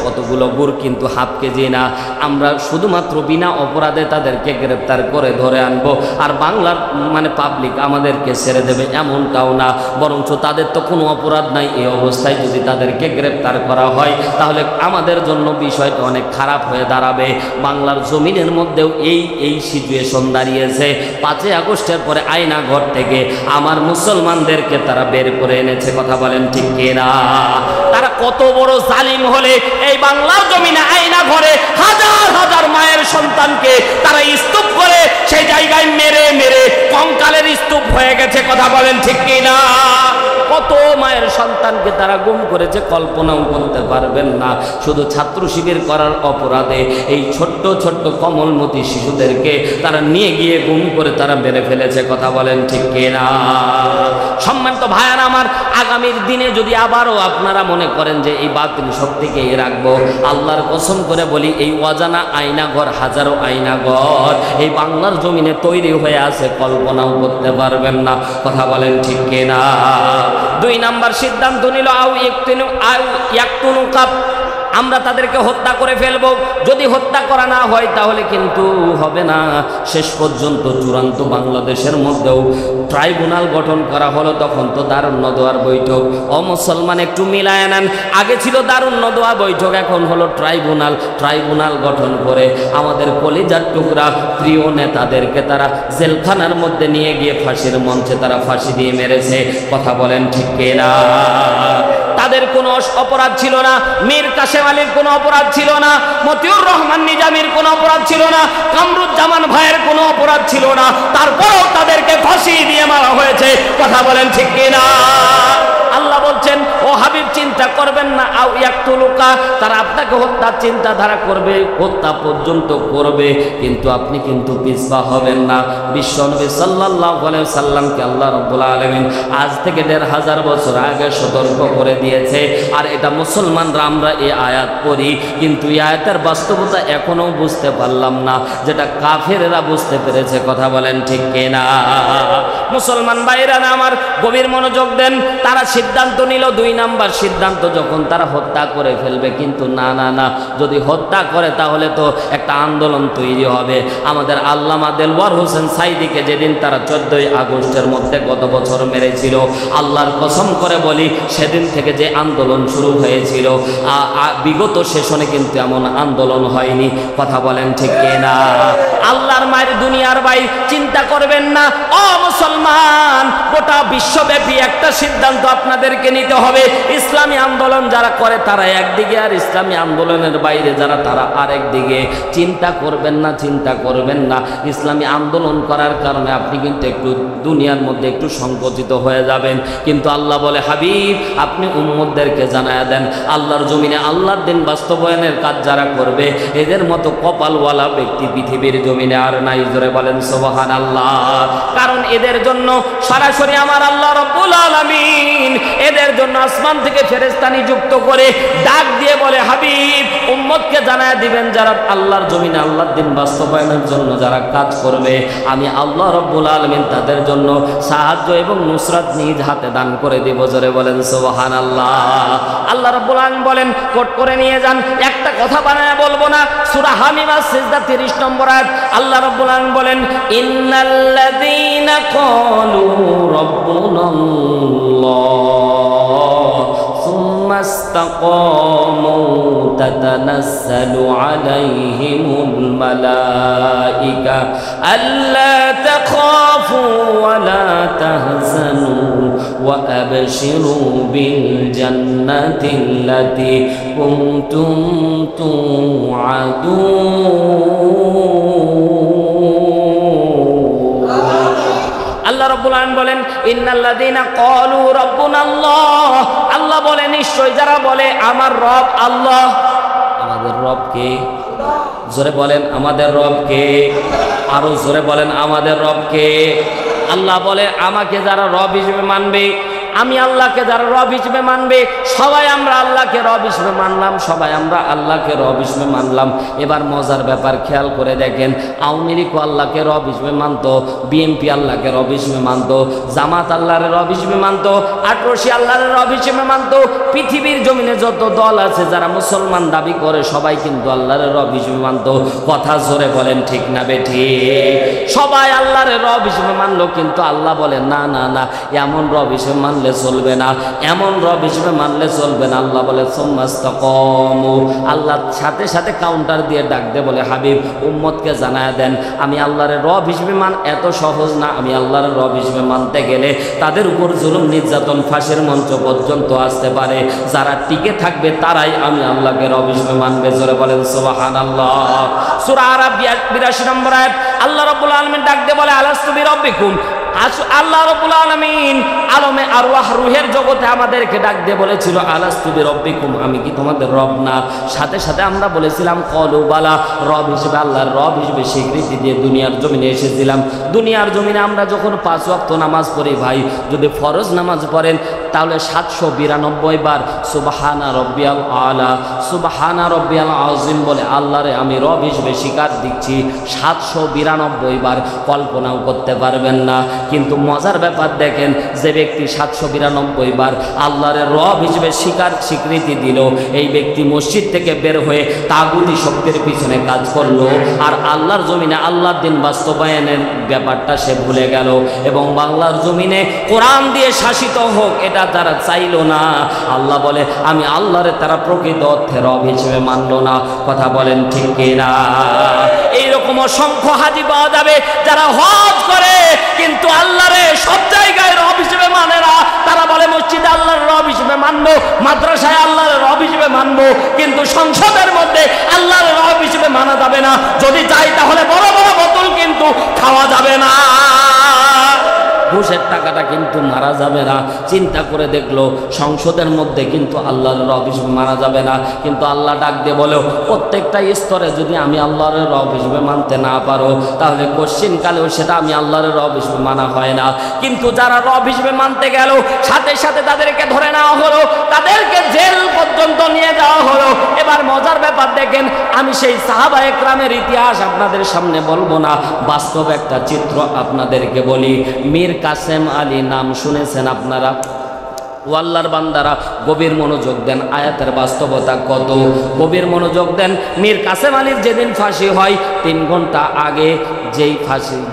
অতগুলো গুড় কিন্তু হাফ কেজি না, আমরা শুধুমাত্র বিনা অপরাধে তাদেরকে গ্রেফতার করে ধরে আনবো, আর বাংলার মানে পাবলিক আমাদেরকে ছেড়ে দেবে এমনটাও না, বরঞ্চ তাদের তো কোনো অপরাধ নাই। এই অবস্থায় যদি তাদেরকে গ্রেফতার করা হয় তাহলে আমাদের জন্য বিষয়টা অনেক খারাপ হয়ে দাঁড়াবে। বাংলার জমিনের মধ্যেও এই সিচুয়েশন দাঁড়িয়েছে। ৫ই আগস্টের পরে আয়না ঘর থেকে আমার মুসলমানদেরকে তারা বের করে এনেছে। কথা বলেন ঠিক কিনা? তারা কত বড় জালিম হলে এই বাংলার জমিনে আয়না ঘরে হাজার হাজার মায়ের সন্তানকে তারা স্তূপ করে সেই জায়গায় মেরে মেরে কঙ্কালের স্তূপ হয়ে গেছে। কথা বলেন ঠিক কিনা? কত মায়ের সন্তানকে তারা গুম করেছে কল্পনাও করতে পারবেন না। শুধু ছাত্র শিবির করার অপরাধে এই ছোট্ট ছোট্ট কমলমতি শিশুদেরকে তারা নিয়ে গিয়ে গুম করে তারা মেরে ফেলেছে। কথা বলেন ঠিক কিনা? সম্মানিত ভাইয়ারা আমার, আগামীর দিনে যদি আবারও আপনারা মনে করেন যে এই বাতিল শক্তিকে রাখবো, আল্লাহর কসম করে বলি এই অজানা আয়নাঘর, হাজারো আয়নাঘর এই বাংলার জমিনে তৈরি হয়ে আছে, কল্পনাও করতে পারবেন না। কথা বলেন ঠিক কিনা? ২ নাম্বার সিদ্ধান্ত নিল আও ইয়াকতুলুকা, আমরা তাদেরকে হত্যা করে ফেলবো। যদি হত্যা করা না হয় তাহলে কিন্তু হবে না। শেষ পর্যন্ত চূড়ান্ত বাংলাদেশের মধ্যেও ট্রাইব্যুনাল গঠন করা হলো। তখন তো দারুণ নদওয়ার বৈঠক। মুসলমান একটু মিলায় নেন, আগে ছিল দারুণ নদওয়া বৈঠক, এখন হলো ট্রাইব্যুনাল গঠন করে আমাদের কলিজার টুকরা প্রিয় নেতাদেরকে তারা জেলখানার মধ্যে নিয়ে গিয়ে ফাঁসির মঞ্চে তারা ফাঁসি দিয়ে মেরেছে। কথা বলেন ঠিক কিনা? তাদের কোনো অপরাধ ছিল না, মীর কাসেম আলীর কোনো অপরাধ ছিল না, মতিউর রহমান নিজামীর কোনো অপরাধ ছিল না, কামরুজ্জামান ভাইয়ের কোনো অপরাধ ছিল না, তারপরেও তাদেরকে ফাঁসি দিয়ে মারা হয়েছে। কথা বলেন ঠিক কিনা? আল্লাহ বলছেন ও হাবিব চিন্তা করবেন না, আও ইয়াকতুলুকা, তারা আপনাকে হত্যার চিন্তাধারা করবে, হত্যা পর্যন্ত করবে, কিন্তু আপনি কিন্তু পিছপা হবেন না। বিশ্বনবী সাল্লাল্লাহু আলাইহি সাল্লামকে আল্লাহ রাব্বুল আলামিন আজ থেকে ১৫০০ বছর আগে সতর্ক করে দিয়েছে। আর এটা মুসলমানরা আমরা এই আয়াত পড়ি, কিন্তু এই আয়াতের বাস্তবতা এখনো বুঝতে পারলাম না, যেটা কাফেররা বুঝতে পেরেছে। কথা বলেন ঠিক কিনা? মুসলমান ভাইরা আমার গভীর মনোযোগ দেন। তারা সিদ্ধান্ত নিল, 2 নাম্বার সিদ্ধান্ত যখন তারা হত্যা করে ফেলবে, কিন্তু না না না, যদি হত্যা করে তাহলে তো একটা আন্দোলন তৈরি হবে। আমাদের আল্লামা দেলওয়ার হোসেন সাইদিকে যেদিন তারা 14ই আগস্টের মধ্যে গত বছর মেরেছিল, আল্লাহর কসম করে বলি সেদিন থেকে যে আন্দোলন শুরু হয়েছিল, বিগত সেশনে কিন্তু এমন আন্দোলন হয়নি। কথা বলেন ঠিক কিনা? আল্লাহর মায়ের দুনিয়ার ভাই চিন্তা করবেন না ও মুসলমান, গোটা বিশ্বব্যাপী একটা সিদ্ধান্ত আপনাদেরকে নিতে হবে। ইসলামী আন্দোলন যারা করে তারা একদিকে, আর ইসলামী আন্দোলনের বাইরে যারা তারা আরেক দিকে। চিন্তা করবেন না, চিন্তা করবেন না। ইসলামী আন্দোলন করার কারণে আপনি কিন্তু একটু দুনিয়ার মধ্যে একটু সংকুচিত হয়ে যাবেন, কিন্তু আল্লাহ বলে হাবিব আপনি উম্মতদেরকে জানায়া দেন, আল্লাহর জমিনে আল্লাহর দিন বাস্তবায়নের কাজ যারা করবে এদের মতো কপালওয়ালা ব্যক্তি পৃথিবীর জমিনে আর নাই। জোরে বলেন সুবহানাল্লাহ। কারণ এদের জন্য সরাসরি আমার আল্লাহ রাব্বুল আলামিন এদের জন্য আসমান থেকে ফেরেশতা নিযুক্ত করে ডাক দিয়ে বলে হাবিব উম্মতকে জানায়া দিবেন যারা আল্লাহর জমিনে আল্লাহর দিন বাস্তবায়নের জন্য যারা কাজ করবে আমি আল্লাহ রাব্বুল আলামিন তাদের জন্য সাহায্য এবং নুসরাত নিজ হাতে দান করে দিব। জোরে বলেন সুবহানাল্লাহ। আল্লাহ রাব্বুল আলামিন বলেন কোট করে নিয়ে যান, একটা কথা বানায় বলবো না। সূরা হামিমা সিজদা 30 নম্বর আয়াত আল্লাহ রাব্বুল আলামিন বলেন ইন্নাল্লাযীনা ক্বালু রাব্বুনাল্লাহ সুম্মা ইসতাকামু তাতানাজ্জালু আলাইহিমুল মালাইকা আল্লা তাখাফু ওয়া লা তাহজানু ওয়া আবশিরু বিল জান্নাতিল্লাতী কুনতুম তুআদুন। আল্লাহ রাব্বুল আলামিন বলেন ইন্নাল্লাযীনা ক্বালু রাব্বুনাল্লাহ, আল্লাহ বলে নিশ্চয় যারা বলে আমার রব আল্লাহ। আমাদের রব কে? জোরে বলেন আমাদের রব কে? আরো জোরে বলেন আমাদের রব কে? আল্লাহ বলে আমাকে যারা রব হিসেবে মানবে, আমি আল্লাহকে যারা রব হিসেবে মানবে, সবাই আমরা আল্লাহকে রব হিসেবে মানলাম, সবাই আমরা আল্লাহকে রব হিসেবে মানলাম। এবার মজার ব্যাপার খেয়াল করে দেখেন, আওয়ামী লীগ আল্লাহকে রব হিসেবে মানত, বিএনপি আল্লাহকে রব হিসেবে মানত, জামাত আল্লাহর রব হিসেবে মানত, আটরশি আল্লাহর রব হিসেবে মানত। পৃথিবীর জমিনে যত দল আছে যারা মুসলমান দাবি করে সবাই কিন্তু আল্লাহর রব হিসেবে মানত। কথা জোরে বলেন ঠিক না বেঠিক? সবাই আল্লাহর রব হিসেবে মানলো, কিন্তু আল্লাহ বলে না না না, এমন রব হিসেবে মানলে চলবে না, এমন রব হিসেবে মানলে চলবে না। আল্লাহ বলে সুম্মাস্তাকামু, আল্লাহ সাথে সাথে কাউন্টার দিয়ে ডাক দে বলে হাবিব উম্মতকে জানায়া দেন আমি আল্লাহর রব হিসেবে এত সহজ না। আমি আল্লাহর রব হিসেবে মানতে গেলে তাদের উপর জুলুম নির্যাতন ফাঁসের মঞ্চ পর্যন্ত আসতে পারে। যারা টিকে থাকবে তারাই আমি আল্লাহকে রব হিসেবে মানবে। জোরে বলেন সুবহানাল্লাহ। সূরা আরাফ 82 নম্বর আয়াত আল্লাহ রাব্বুল আলামিন ডাক দিয়ে বলে আলাস্তু বিরাব্বিকুম। আল্লাহ রাব্বুল আলামিন আলমে আরওয়াহ রুহের জগতে আমাদেরকে ডাক দিয়ে বলেছিল আলাস্তু বিরাব্বিকুম, আমি কি তোমাদের রব না? সাথে সাথে আমরা বলেছিলাম ক্বালু বালা, রব হিসেবে আল্লাহর রব হিসেবে স্বীকৃতি দিয়ে দুনিয়ার জমিনে এসেছিলাম। দুনিয়ার জমিনে আমরা যখন 5 ওয়াক্ত নামাজ পড়ি ভাই, যদি ফরজ নামাজ পড়েন তাহলে 792 বার সুবহানা রব্বিয়াল আলা সুবহানা রব্বিয়াল আযীম বলে আল্লাহরে আমি রব হিসেবে স্বীকার দিচ্ছি 792 বার। কল্পনাও করতে পারবেন না। কিন্তু মজার ব্যাপার দেখেন, যে ব্যক্তি 792 বার আল্লাহরে রব হিসেবে স্বীকৃতি দিল, এই ব্যক্তি মসজিদ থেকে বের হয়ে তাগুতি শক্তির পিছনে কাজ করলো, আর আল্লাহর জমিনে আল্লাহর দিন বাস্তবায়নের ব্যাপারটা সে ভুলে গেল। এবং বাংলার জমিনে কোরআন দিয়ে শাসিত হোক এটা তারা চাইলো না। আল্লাহ বলে আমি আল্লাহরে তারা প্রকৃত অর্থে রব হিসেবে মানলো না। কথা বলেন ঠিক কিনা? এইরকম অসংখ্য হাজি পাওয়া যাবে যারা হজ করে কিন্তু আল্লাহরে সব জায়গায় রব হিসেবে মানে না। তারা বলে মসজিদে আল্লাহর রব হিসেবে মানবো, মাদ্রাসায় আল্লাহর রব হিসেবে মানবো, কিন্তু সংসদের মধ্যে আল্লাহর রব হিসেবে মানা যাবে না। যদি চাই তাহলে বড় বড় বোতল কিন্তু খাওয়া যাবে না, ঘুষের টাকাটা কিন্তু মারা যাবে না। চিন্তা করে দেখলো সংসদের মধ্যে কিন্তু আল্লাহর রব হিসেবে মারা যাবে না। কিন্তু আল্লাহ ডাক দিয়ে বলেও প্রত্যেকটা স্তরে যদি আমি আল্লাহর রব হিসেবে মানতে না পারো তাহলে কোশ্চিনকালেও সেটা আমি আল্লাহর রব হিসেবে মানা হয় না। কিন্তু যারা রব হিসেবে মানতে গেল সাথে সাথে তাদেরকে ধরে নেওয়া হলো, তাদেরকে জেল পর্যন্ত নিয়ে যাওয়া হলো। এবার মজার ব্যাপার দেখেন, আমি সেই সাহাবা একরামের ইতিহাস আপনাদের সামনে বলবো না, বাস্তব একটা চিত্র আপনাদেরকে বলি। মীর কাসেম আলী নাম শুনেছেন আপনারা? ও আল্লাহর বান্দারা গভীর মনোযোগ দেন, আয়াতের বাস্তবতা কত, গভীর মনোযোগ দেন। মীর কাসেম আলীর যেদিন ফাঁসি হয় 3 ঘন্টা আগে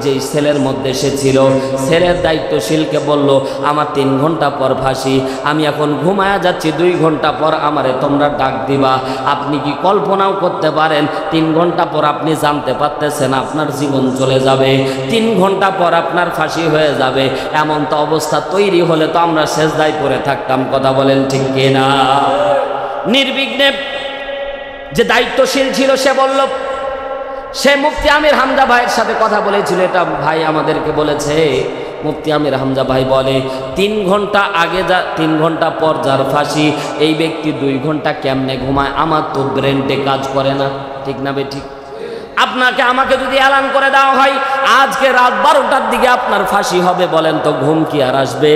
যেই সেলের মধ্যে সে ছিল, সেলের দায়িত্বশীলকে বলল আমার 3 ঘন্টা পর ফাঁসি, আমি এখন ঘুমায়া যাচ্ছি, 2 ঘন্টা পর আমারে তোমরা ডাক দিবা। আপনি কি কল্পনাও করতে পারেন 3 ঘন্টা পর আপনি জানতে পারতেছেন আপনার জীবন চলে যাবে, 3 ঘন্টা পর আপনার ফাঁসি হয়ে যাবে। এমন তো অবস্থা তৈরি হলে তো আমরা সেজদায় পড়ে থাকতাম, কথা বলেন ঠিক কিনা? নির্বিঘ্নে যে দায়িত্বশীল ছিল সে বলল, সে মুফতি আমির হামজা ভাইয়ের সাথে কথা বলেছিল, এটা ভাই আমাদেরকে বলেছে। মুফতি আমির হামজা ভাই বলে 3 ঘন্টা আগে 3 ঘন্টা পর যার ফাঁসি, এই ব্যক্তি 2 ঘন্টা কেমনে ঘুমায়? আমার তো ব্রেনটে কাজ করে না, ঠিক না বে ঠিক? আপনাকে আমাকে যদি এলান করে দেওয়া হয় আজকে রাত 12টার দিকে আপনার ফাঁসি হবে, বলেন তো ঘুম কি আর আসবে?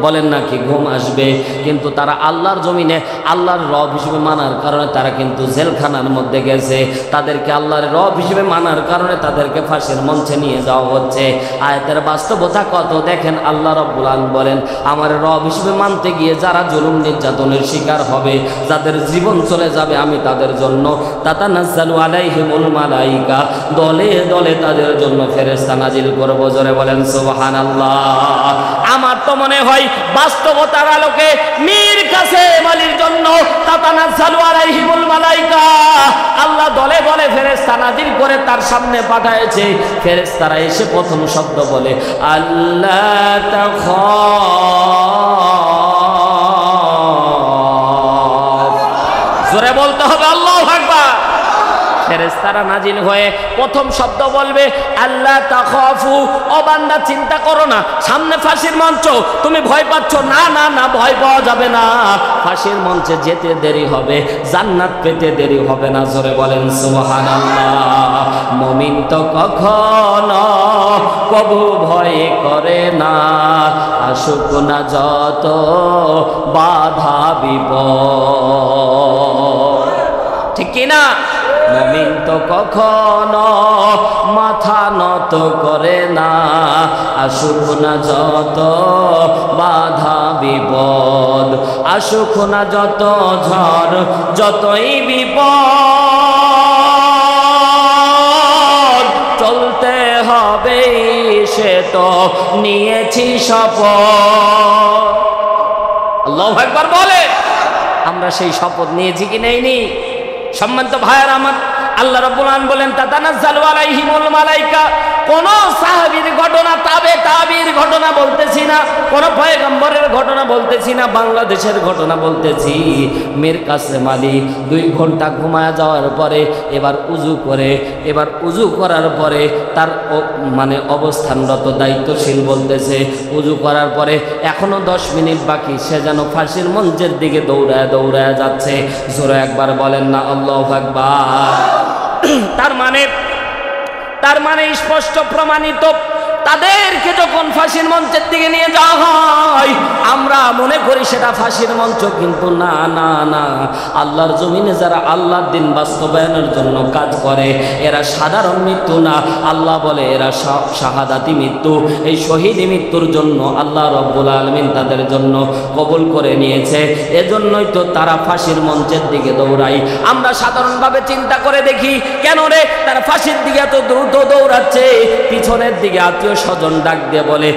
বলেন না কি ঘুম আসবে? কিন্তু তারা আল্লাহর জমিনে আল্লাহর রব হিসেবে মানার কারণে তারা কিন্তু জেলখানার মধ্যে গেছে, তাদেরকে আল্লাহর রব হিসেবে মানার কারণে তাদেরকে ফাঁসির মঞ্চে নিয়ে যাওয়া হচ্ছে। আয়াতের বাস্তবতা কত দেখেন। আল্লাহ রাব্বুল আলামিন বলেন আমার রব হিসেবে মানতে গিয়ে যারা জুলুম নির্যাতনের শিকার হবে, যাদের জীবন চলে যাবে, আমি তাদের জন্য তাতানাজ্জালু আলাইহিমুল মালাইকা, দলে দলে তাদের জন্য ফেরেশতা নাজিল করব। জোরে বলেন সুবহানাল্লাহ। আমার তো মনে হয় বাস্তবতার আলোকে মীর কাসেম আলীর জন্য তাতানাজ্জালু আলাইহিমুল মালাইকা, আল্লাহ দলে দলে ফেরেশতা নাজিল করে তার সামনে পাঠায়েছে। ফেরেশতারা এসে প্রথম শব্দ বলে আল্লাহ তাখাফ, জোরে বলতে হবে আল্লাহু আকবার। ফেরেশতারা নাজিল হয়ে প্রথম শব্দ বলবে আল্লাহ তাখাফু, ও বান্দা চিন্তা করো না, সামনে ফাঁসির মঞ্চ, তুমি ভয় পাচ্ছ না, না না ভয় পাওয়া যাবে না, ফাঁসির মঞ্চে যেতে দেরি হবে, জান্নাত পেতে দেরি হবে না। জোরে বলেন সুবহানাল্লাহ। মুমিন তো কখনো কবু ভয় করে না, আসুক না যত বাধা বিপদ, ঠিক কিনা? মুমিন তো কখনো মাথা নত করে না, আসুক না যত বাধা বিপদ, আসুক না যত ঝড়, যতই বিপদ, চলতে হবে সে তো নিয়েছি শপথ। আল্লাহু আকবার বলে। আমরা সেই শপথ নিয়েছি কি নেইনি? সম্মানিত ভাইয়েরা আমার, আল্লাহ রাব্বুল আলামিন বলেন তাতানাজ্জালু আলাইহিমুল মালাইকা। কোন সাহাবীর ঘটনা, তাবির ঘটনা বলতেছি না, কোন পয়গম্বরের ঘটনা বলতেছি না, বাংলাদেশের ঘটনা বলতেছি। মীর কাসেম আলী 2 ঘন্টা ঘুমায়া যাওয়ার পরে এবার উজু করার পরে তার মানে অবস্থানরত দায়িত্বশীল বলতেছে উজু করার পরে এখনো 10 মিনিট বাকি, সে যেন ফাঁসির মঞ্চের দিকে দৌড়ায় যাচ্ছে। জোরে একবার বলেন না আল্লাহু আকবার। তার মানে স্পষ্ট প্রমাণিত, তাদেরকে যখন ফাঁসির মঞ্চের দিকে নিয়ে যাওয়া হয় আমরা মনে করি সেটা ফাঁসির মঞ্চ, কিন্তু না না না, আল্লাহর জমিনে যারা আল্লাহর দিন বাস্তবায়নের জন্য কাজ করে এরা সাধারণ মৃত্যু না, আল্লাহ বলে এরা শাহাদাতি মৃত্যু। এই শহীদ মৃত্যুর জন্য আল্লাহ রাব্বুল আলামিন তাদের জন্য কবুল করে নিয়েছে, এজন্যই তো তারা ফাঁসির মঞ্চের দিকে দৌড়ায়। আমরা সাধারণভাবে চিন্তা করে দেখি কেন রে তারা ফাঁসির দিকে এত দ্রুত দৌড়াচ্ছে? পিছনের দিকে আত্মীয় স্বজন ডাক দিয়ে বলে,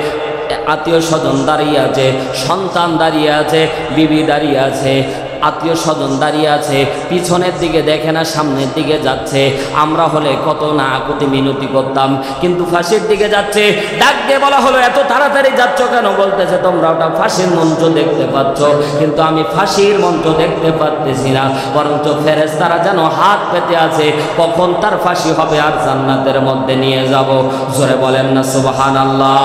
আত্মীয় স্বজন দাঁড়িয়ে আছে, সন্তান দাঁড়িয়ে আছে, বিবি দাঁড়িয়ে আছে, আত্মীয় স্বজন দাঁড়িয়ে আছে, পিছনের দিকে দেখে না সামনের দিকে যাচ্ছে। আমরা হলে কত না আকুতি মিনতি করতাম, কিন্তু ফাঁসির দিকে যাচ্ছে। ডাক দিয়ে বলা হলো এত তাড়াতাড়ি যাচ্ছ কেন? বলতেছে তোমরা ওটা ফাঁসির মঞ্চ দেখতে পাচ্ছ, কিন্তু আমি ফাঁসির মঞ্চ দেখতে পারতেছি না, বরঞ্চ ফেরেশতারা যেন হাত পেতে আছে কখন তার ফাঁসি হবে আর জান্নাতের মধ্যে নিয়ে যাব। জোরে বলেন না সুবহানাল্লাহ।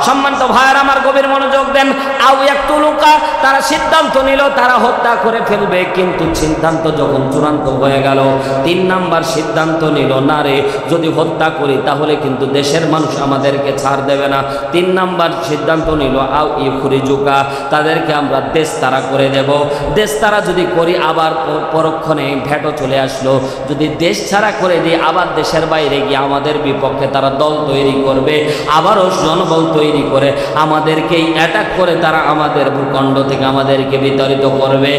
সম্মানিত ভাইয়েরা আমার, গভীর মনোযোগ দেন। আউ ইয়াকতুলুকা, তারা সিদ্ধান্ত নিল তারা হত্যা হত্যা করে ফেলবে, কিন্তু সিদ্ধান্ত যখন চূড়ান্ত হয়ে গেল 3 নাম্বার সিদ্ধান্ত নিল, না রে যদি হত্যা করি তাহলে কিন্তু দেশের মানুষ আমাদেরকে ছাড় দেবে না। 3 নাম্বার সিদ্ধান্ত নিল আও ইখরিজুকা, তাদেরকে আমরা দেশতারা করে দেব। দেশতারা যদি করি আবার পরক্ষণে ভেটো চলে আসলো, যদি দেশ ছাড়া করে দিই আবার দেশের বাইরে গিয়ে আমাদের বিপক্ষে তারা দল তৈরি করবে, আবারও জনবল তৈরি করে আমাদেরকেই অ্যাটাক করে তারা আমাদের ভূখণ্ড থেকে আমাদেরকে বিতাড়িত করবে।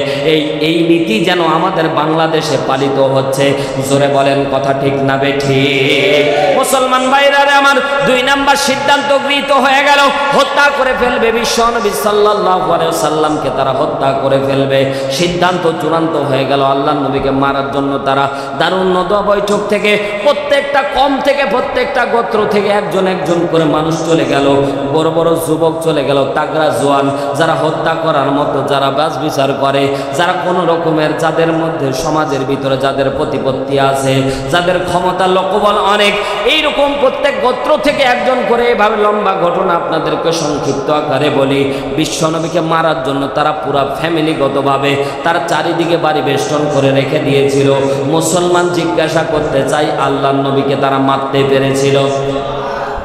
এই নীতি যেন আমাদের বাংলাদেশে পালিত হচ্ছে। জোরে বলেন কথা ঠিক না বেঠিক? মুসলমান ভাইরা আমার 2 নাম্বার সিদ্ধান্ত গৃহীত হয়ে গেল, হত্যা করে ফেলবে। বিশ্বনবী সাল্লাল্লাহু আলাইহি ওয়াসাল্লামকে তারা হত্যা করে ফেলবে। সিদ্ধান্ত চূড়ান্ত হয়ে গেল আল্লাহর নবীকে মারার জন্য। তারা দারুন নদওয়া বৈঠক থেকে প্রত্যেকটা কম থেকে প্রত্যেকটা গোত্র থেকে একজন একজন করে মানুষ চলে গেল, বড় বড় যুবক চলে গেল, তাগড়া জোয়ান, যারা হত্যা করার মতো, যারা বাজ বিচার করে, যারা কোনো রকমের, যাদের মধ্যে সমাজের ভিতরে যাদের প্রতিপত্তি আছে, যাদের ক্ষমতা লোকবল অনেক, এইরকম প্রত্যেক গোত্র থেকে একজন করে। এভাবে লম্বা ঘটনা আপনাদেরকে সংক্ষিপ্ত আকারে বলি। বিশ্বনবীকে মারার জন্য তারা পুরা ফ্যামিলিগতভাবে তার চারিদিকে বাড়ি বেষ্টন করে রেখে দিয়েছিল। মুসলমান জিজ্ঞাসা করতে চাই, আল্লাহর নবীকে তারা মারতে পেরেছিল?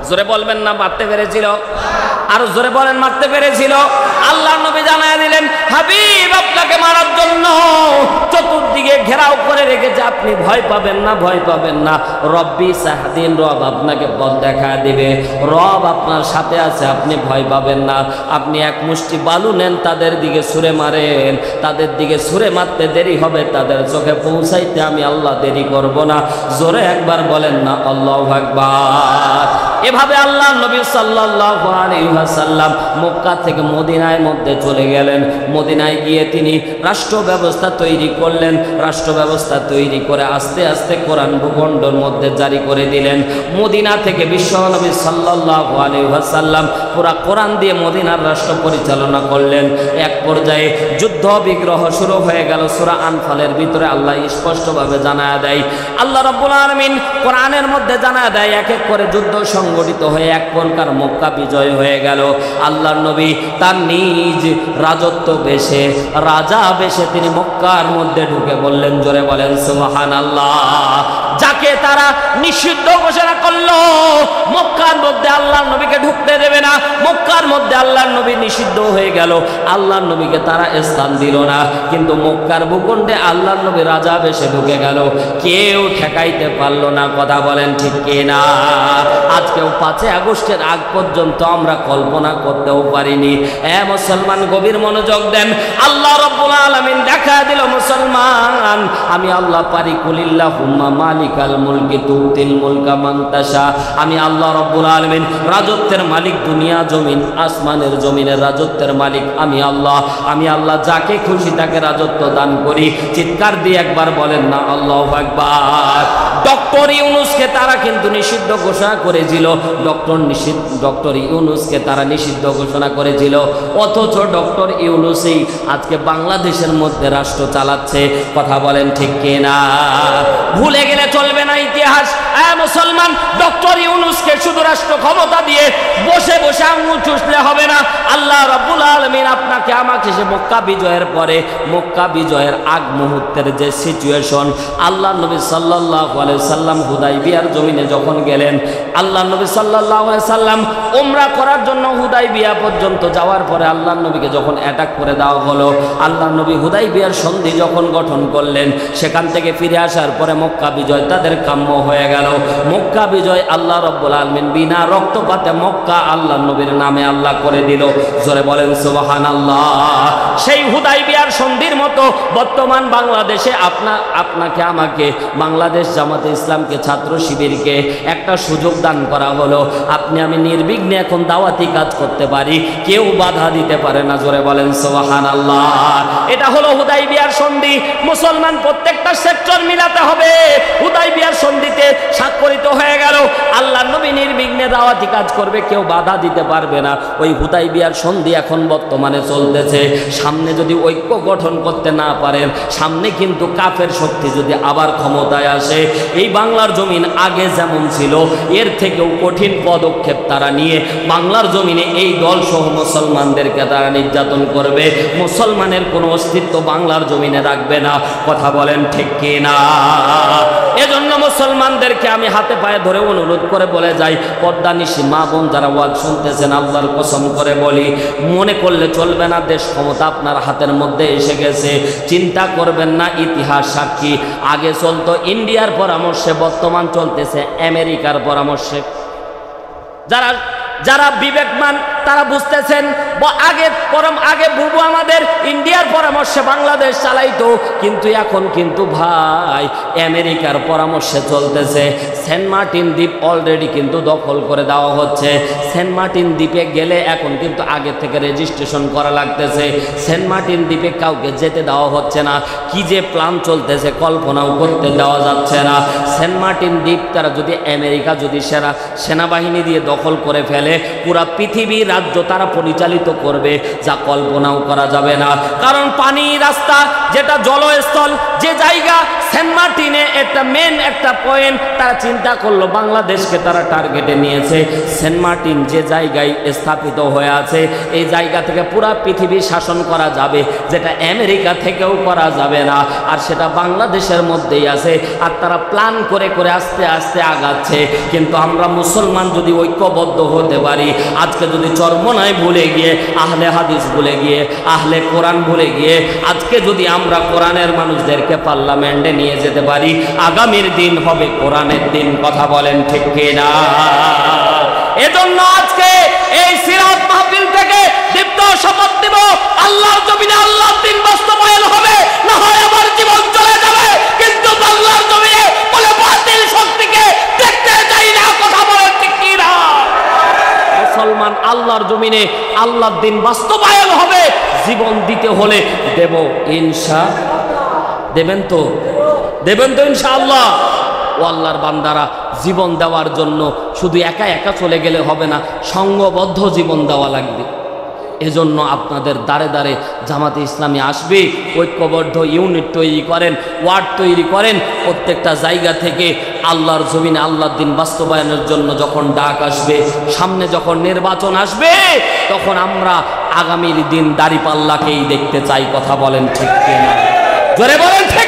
জোরে বলবেন না মারতে পেরেছিল? আর জোরে বলেন মারতে পেরেছিল? আল্লাহর নবী জানায় দিলেন, হাবিব আপনাকে মারার জন্য চতুর্দিকে ঘেরাও করে রেখেছে, আপনি ভয় পাবেন না, ভয় পাবেন না। রব্বি সাহাদিন, রব আপনাকে পথ দেখা দিবে, রব আপনার সাথে আছে, আপনি ভয় পাবেন না। আপনি এক মুষ্টি বালু নেন, তাদের দিকে ছুঁড়ে মারেন, তাদের দিকে ছুঁড়ে মারতে দেরি হবে, তাদের চোখে পৌঁছাইতে আমি আল্লাহ দেরি করব না। জোরে একবার বলেন না আল্লাহু আকবার। এভাবে আল্লাহ নবী সাল্লাল্লাহু আলাইহি ওয়াসাল্লাম মক্কা থেকে মদিনার মধ্যে চলে গেলেন। মদিনায় গিয়ে তিনি রাষ্ট্র ব্যবস্থা তৈরি করলেন। রাষ্ট্র ব্যবস্থা তৈরি করে আস্তে আস্তে কোরআন ভূখণ্ডের মধ্যে জারি করে দিলেন। মদিনা থেকে বিশ্বনবী সাল্লাল্লাহু আলাইহি ওয়াসাল্লাম পুরা কোরআন দিয়ে মদিনার রাষ্ট্র পরিচালনা করলেন। এক পর্যায়ে যুদ্ধ বিগ্রহ শুরু হয়ে গেল। সূরা আনফালের ভিতরে আল্লাহ স্পষ্টভাবে জানায়া দেয়, আল্লাহ রাব্বুল আলামিন কোরআনের মধ্যে জানায়া দেয়, এক এক করে যুদ্ধ সংগঠিত হয়ে এক প্রকার মক্কা বিজয় হয়ে গেল। আল্লাহর নবী তার নিজ রাজত্ব বেশে, রাজা বেশে তিনি মক্কার মধ্যে ঢুকে বললেন, জোরে বলেন সুবহানাল্লাহ। যাকে তারা নিষিদ্ধ ঘোষণা করলো, মক্কার মধ্যে আল্লাহর নবীকে ঢুকতে দেবে না, মক্কার মধ্যে আল্লাহর নবী নিষিদ্ধ হয়ে গেল, আল্লাহর নবীকে তারা স্থান দিল না। কিন্তু মক্কার ভূখণ্ডে আল্লাহর নবী রাজা বেশে ঢুকে গেল, কেউ ঠেকাইতে পারলো না। কথা বলেন ঠিক কিনা? আজকেও 5 আগস্টের আগ পর্যন্ত আমরা কল্পনা করতেও পারিনি। মুসলমান গভীর মনোযোগ দেন। আল্লাহ রাব্বুল আলামিন দেখা দিল, মুসলমান আমি আল্লাহ পারি, কুলিল্লাহুম্মা মালিকাল মুলকি তুতিল মুলকা মান তাশা। আমি আল্লাহ রাব্বুল আলামিন রাজত্বের মালিক, দুনিয়া জমিন আসমানের জমিনের রাজত্বের মালিক আমি আল্লাহ। আমি আল্লাহ যাকে খুশি তাকে রাজত্ব দান করি। চিৎকার দিয়ে একবার বলেন না আল্লাহু আকবার। ডক্টর ইউনূসকে তারা কিন্তু নিষিদ্ধ ঘোষণা করেছিল। ডক্টর ইউনূসকে তারা নিষিদ্ধ ঘোষণা করেছিল, অথচ ডক্টর ইউনূসই আজকে বাংলাদেশের মধ্যে রাষ্ট্র চালাচ্ছে। কথা বলেন ঠিক কিনা? ভুলে গেলে চলবে না ইতিহাস। মুসলমান, ডক্টর ইউনূসকে শুধু রাষ্ট্র ক্ষমতা দিয়ে বসে বসে আঙুল চুষলে হবে না। আল্লাহ রাব্বুল আলামিন আপনাকে আমাকে সে মক্কা বিজয়ের পরে, মক্কা বিজয়ের আগ মুহূর্তের যে সিচুয়েশন, আল্লাহ নবী সাল্লাল্লাহু আলাইহি সাল্লাম হুদাইবিয়ার জমিনে যখন গেলেন, আল্লাহ নবী সাল্লাল্লাহু আলাইহি সাল্লাম উমরা করার জন্য হুদাইবিয়া পর্যন্ত যাওয়ার পরে আল্লাহ নবীকে যখন অ্যাটাক করে দেওয়া হলো, আল্লাহ নবী হুদাইবিয়ার সন্ধি যখন গঠন করলেন, সেখান থেকে ফিরে আসার পরে মক্কা বিজয় তাদের কাম্য হয়ে গেল। মক্কা বিজয় আল্লাহ রাব্বুল আলামিন বিনা রক্তপাতে মক্কা আল্লাহ নবীর নামে আল্লাহ করে দিল। জোরে বলেন সুবহানাল্লাহ। সেই হুদাইবিয়ার সন্ধির মতো বর্তমান বাংলাদেশে আপনাকে আমাকে, বাংলাদেশ জামাতে ইসলামকে, ছাত্র শিবিরকে একটা সুযোগ দান করা হলো। আপনি আমি নির্বিঘ্নে এখন দাওয়াতি কাজ করতে পারি, কেউ বাধা দিতে পারে না। জোরে বলেন সুবহানাল্লাহ। এটা হলো হুদাইবিয়ার সন্ধি। মুসলমান প্রত্যেকটা সেক্টর মিলাতে হবে। হুদাইবিয়ার সন্ধিতে স্বাক্ষরিত হয়ে গেল। আল্লাহ নবী নির্বিঘ্নে দাওয়াতি কাজ করবে, কেউ বাধা দিতে পারবে না। ওই হুদাইবিয়ার সন্ধি এখন বর্তমানে চলতেছে। সামনে যদি ঐক্য গঠন করতে না পারেন, সামনে কিন্তু কাফের শক্তি যদি আবার ক্ষমতায় আসে, এই বাংলার জমিন আগে যেমন ছিল এর থেকেও কঠিন পদক্ষেপ তারা নিয়ে বাংলার জমিনে এই দল সহ মুসলমানদেরকে তারা নির্যাতন করবে। মুসলমানের কোনো অস্তিত্ব বাংলার জমিনে রাখবে না। কথা বলেন ঠিক কি না? এজন্য মুসলমানদেরকে আমি হাতে পায়ে ধরে অনুরোধ করে বলে যাই, পর্দানিশী মা বোন যারা ওয়াজ শুনতেছেন, আল্লাহর কসম করে বলি, মনে করলে চলবে না দেশ ক্ষমতা আপনার হাতের মধ্যে এসে গেছে। চিন্তা করবেন না, ইতিহাস সাক্ষী। আগে চলতো ইন্ডিয়ার পরামর্শে, বর্তমান চলতেছে আমেরিকার পরামর্শে। যারা যারা বিবেকমান তারা বুঝতেছেন, আগে বুবু আমাদের ইন্ডিয়ার পরামর্শে বাংলাদেশ চালাইতো, কিন্তু এখন কিন্তু ভাই আমেরিকার পরামর্শে চলতেছে। সেন্ট মার্টিন দ্বীপ অলরেডি কিন্তু দখল করে দেওয়া হচ্ছে। সেন্ট মার্টিন দ্বীপে গেলে এখন কিন্তু আগে থেকে রেজিস্ট্রেশন করা লাগতেছে। সেন্ট মার্টিন দ্বীপে কাউকে যেতে দেওয়া হচ্ছে না। কি যে প্ল্যান চলতেছে কল্পনাও করতে দেওয়া যাচ্ছে না। সেন্ট মার্টিন দ্বীপ তারা যদি আমেরিকা যদি সেনাবাহিনী দিয়ে দখল করে ফেলে, পুরা পৃথিবী রাজ্য তারা পরিচালিত করবে, যা কল্পনাও করা যাবে না। কারণ পানি রাস্তা যেটা জলস্থল যে জায়গা, সেন্ট মার্টিনে একটা মেন একটা পয়েন্ট তারা চিন্তা করলো, বাংলাদেশকে তারা টার্গেটে নিয়েছে। সেন্ট মার্টিন যে জায়গায় স্থাপিত হয়ে আছে, এই জায়গা থেকে পুরা পৃথিবী শাসন করা যাবে, যেটা আমেরিকা থেকেও করা যাবে না। আর সেটা বাংলাদেশের মধ্যেই আছে। আর তারা প্ল্যান করে করে আস্তে আস্তে আগাচ্ছে। কিন্তু আমরা মুসলমান যদি ঐক্যবদ্ধ হতে পারি, আজকে যদি চরমনায় ভুলে গিয়ে আহলে হাদিস ভুলে গিয়ে আহলে কোরআন ভুলে গিয়ে আজকে যদি আমরা কোরআনের মানুষদেরকে পার্লামেন্টে নিয়ে যেতে পারি, আগামীর দিন হবে কোরআনের দিন। কথা বলেন ঠিক কিনা? এজন্য আজকে এই সিরাত মাহফিল থেকে দীপ্ত শপথ দিব, আল্লাহর জমিনে আল্লাহর দিন বাস্তবায়ন হবে, না হয় আমার জীবন চলে যাবে, কিন্তু বাংলার জমিনে বলে বাতিল শক্তিকে দেখতে চাই না। কথা বলেন ঠিক কিনা? মুসলমান আল্লাহর জমিনে আল্লাহর দিন বাস্তবায়ন হবে। জীবন দিতে হলে দেব, দেবেন তো ইনশাআল্লাহ। ও আল্লাহর বান্দারা, জীবন দেওয়ার জন্য শুধু একা একা চলে গেলে হবে না, সংঘবদ্ধ জীবন দেওয়া লাগবে। এজন্য আপনাদের দাঁড়ে দাঁড়ে জামাতে ইসলামী আসবে, ঐক্যবদ্ধ ইউনিট তৈরি করেন, ওয়ার্ড তৈরি করেন। প্রত্যেকটা জায়গা থেকে আল্লাহর জমিনে আল্লাহর দিন বাস্তবায়নের জন্য যখন ডাক আসবে, সামনে যখন নির্বাচন আসবে, তখন আমরা আগামীর দিন দাঁড়িপাল্লাকেই দেখতে চাই। কথা বলেন ঠিক কিনা? জোরে বলেন ঠিক।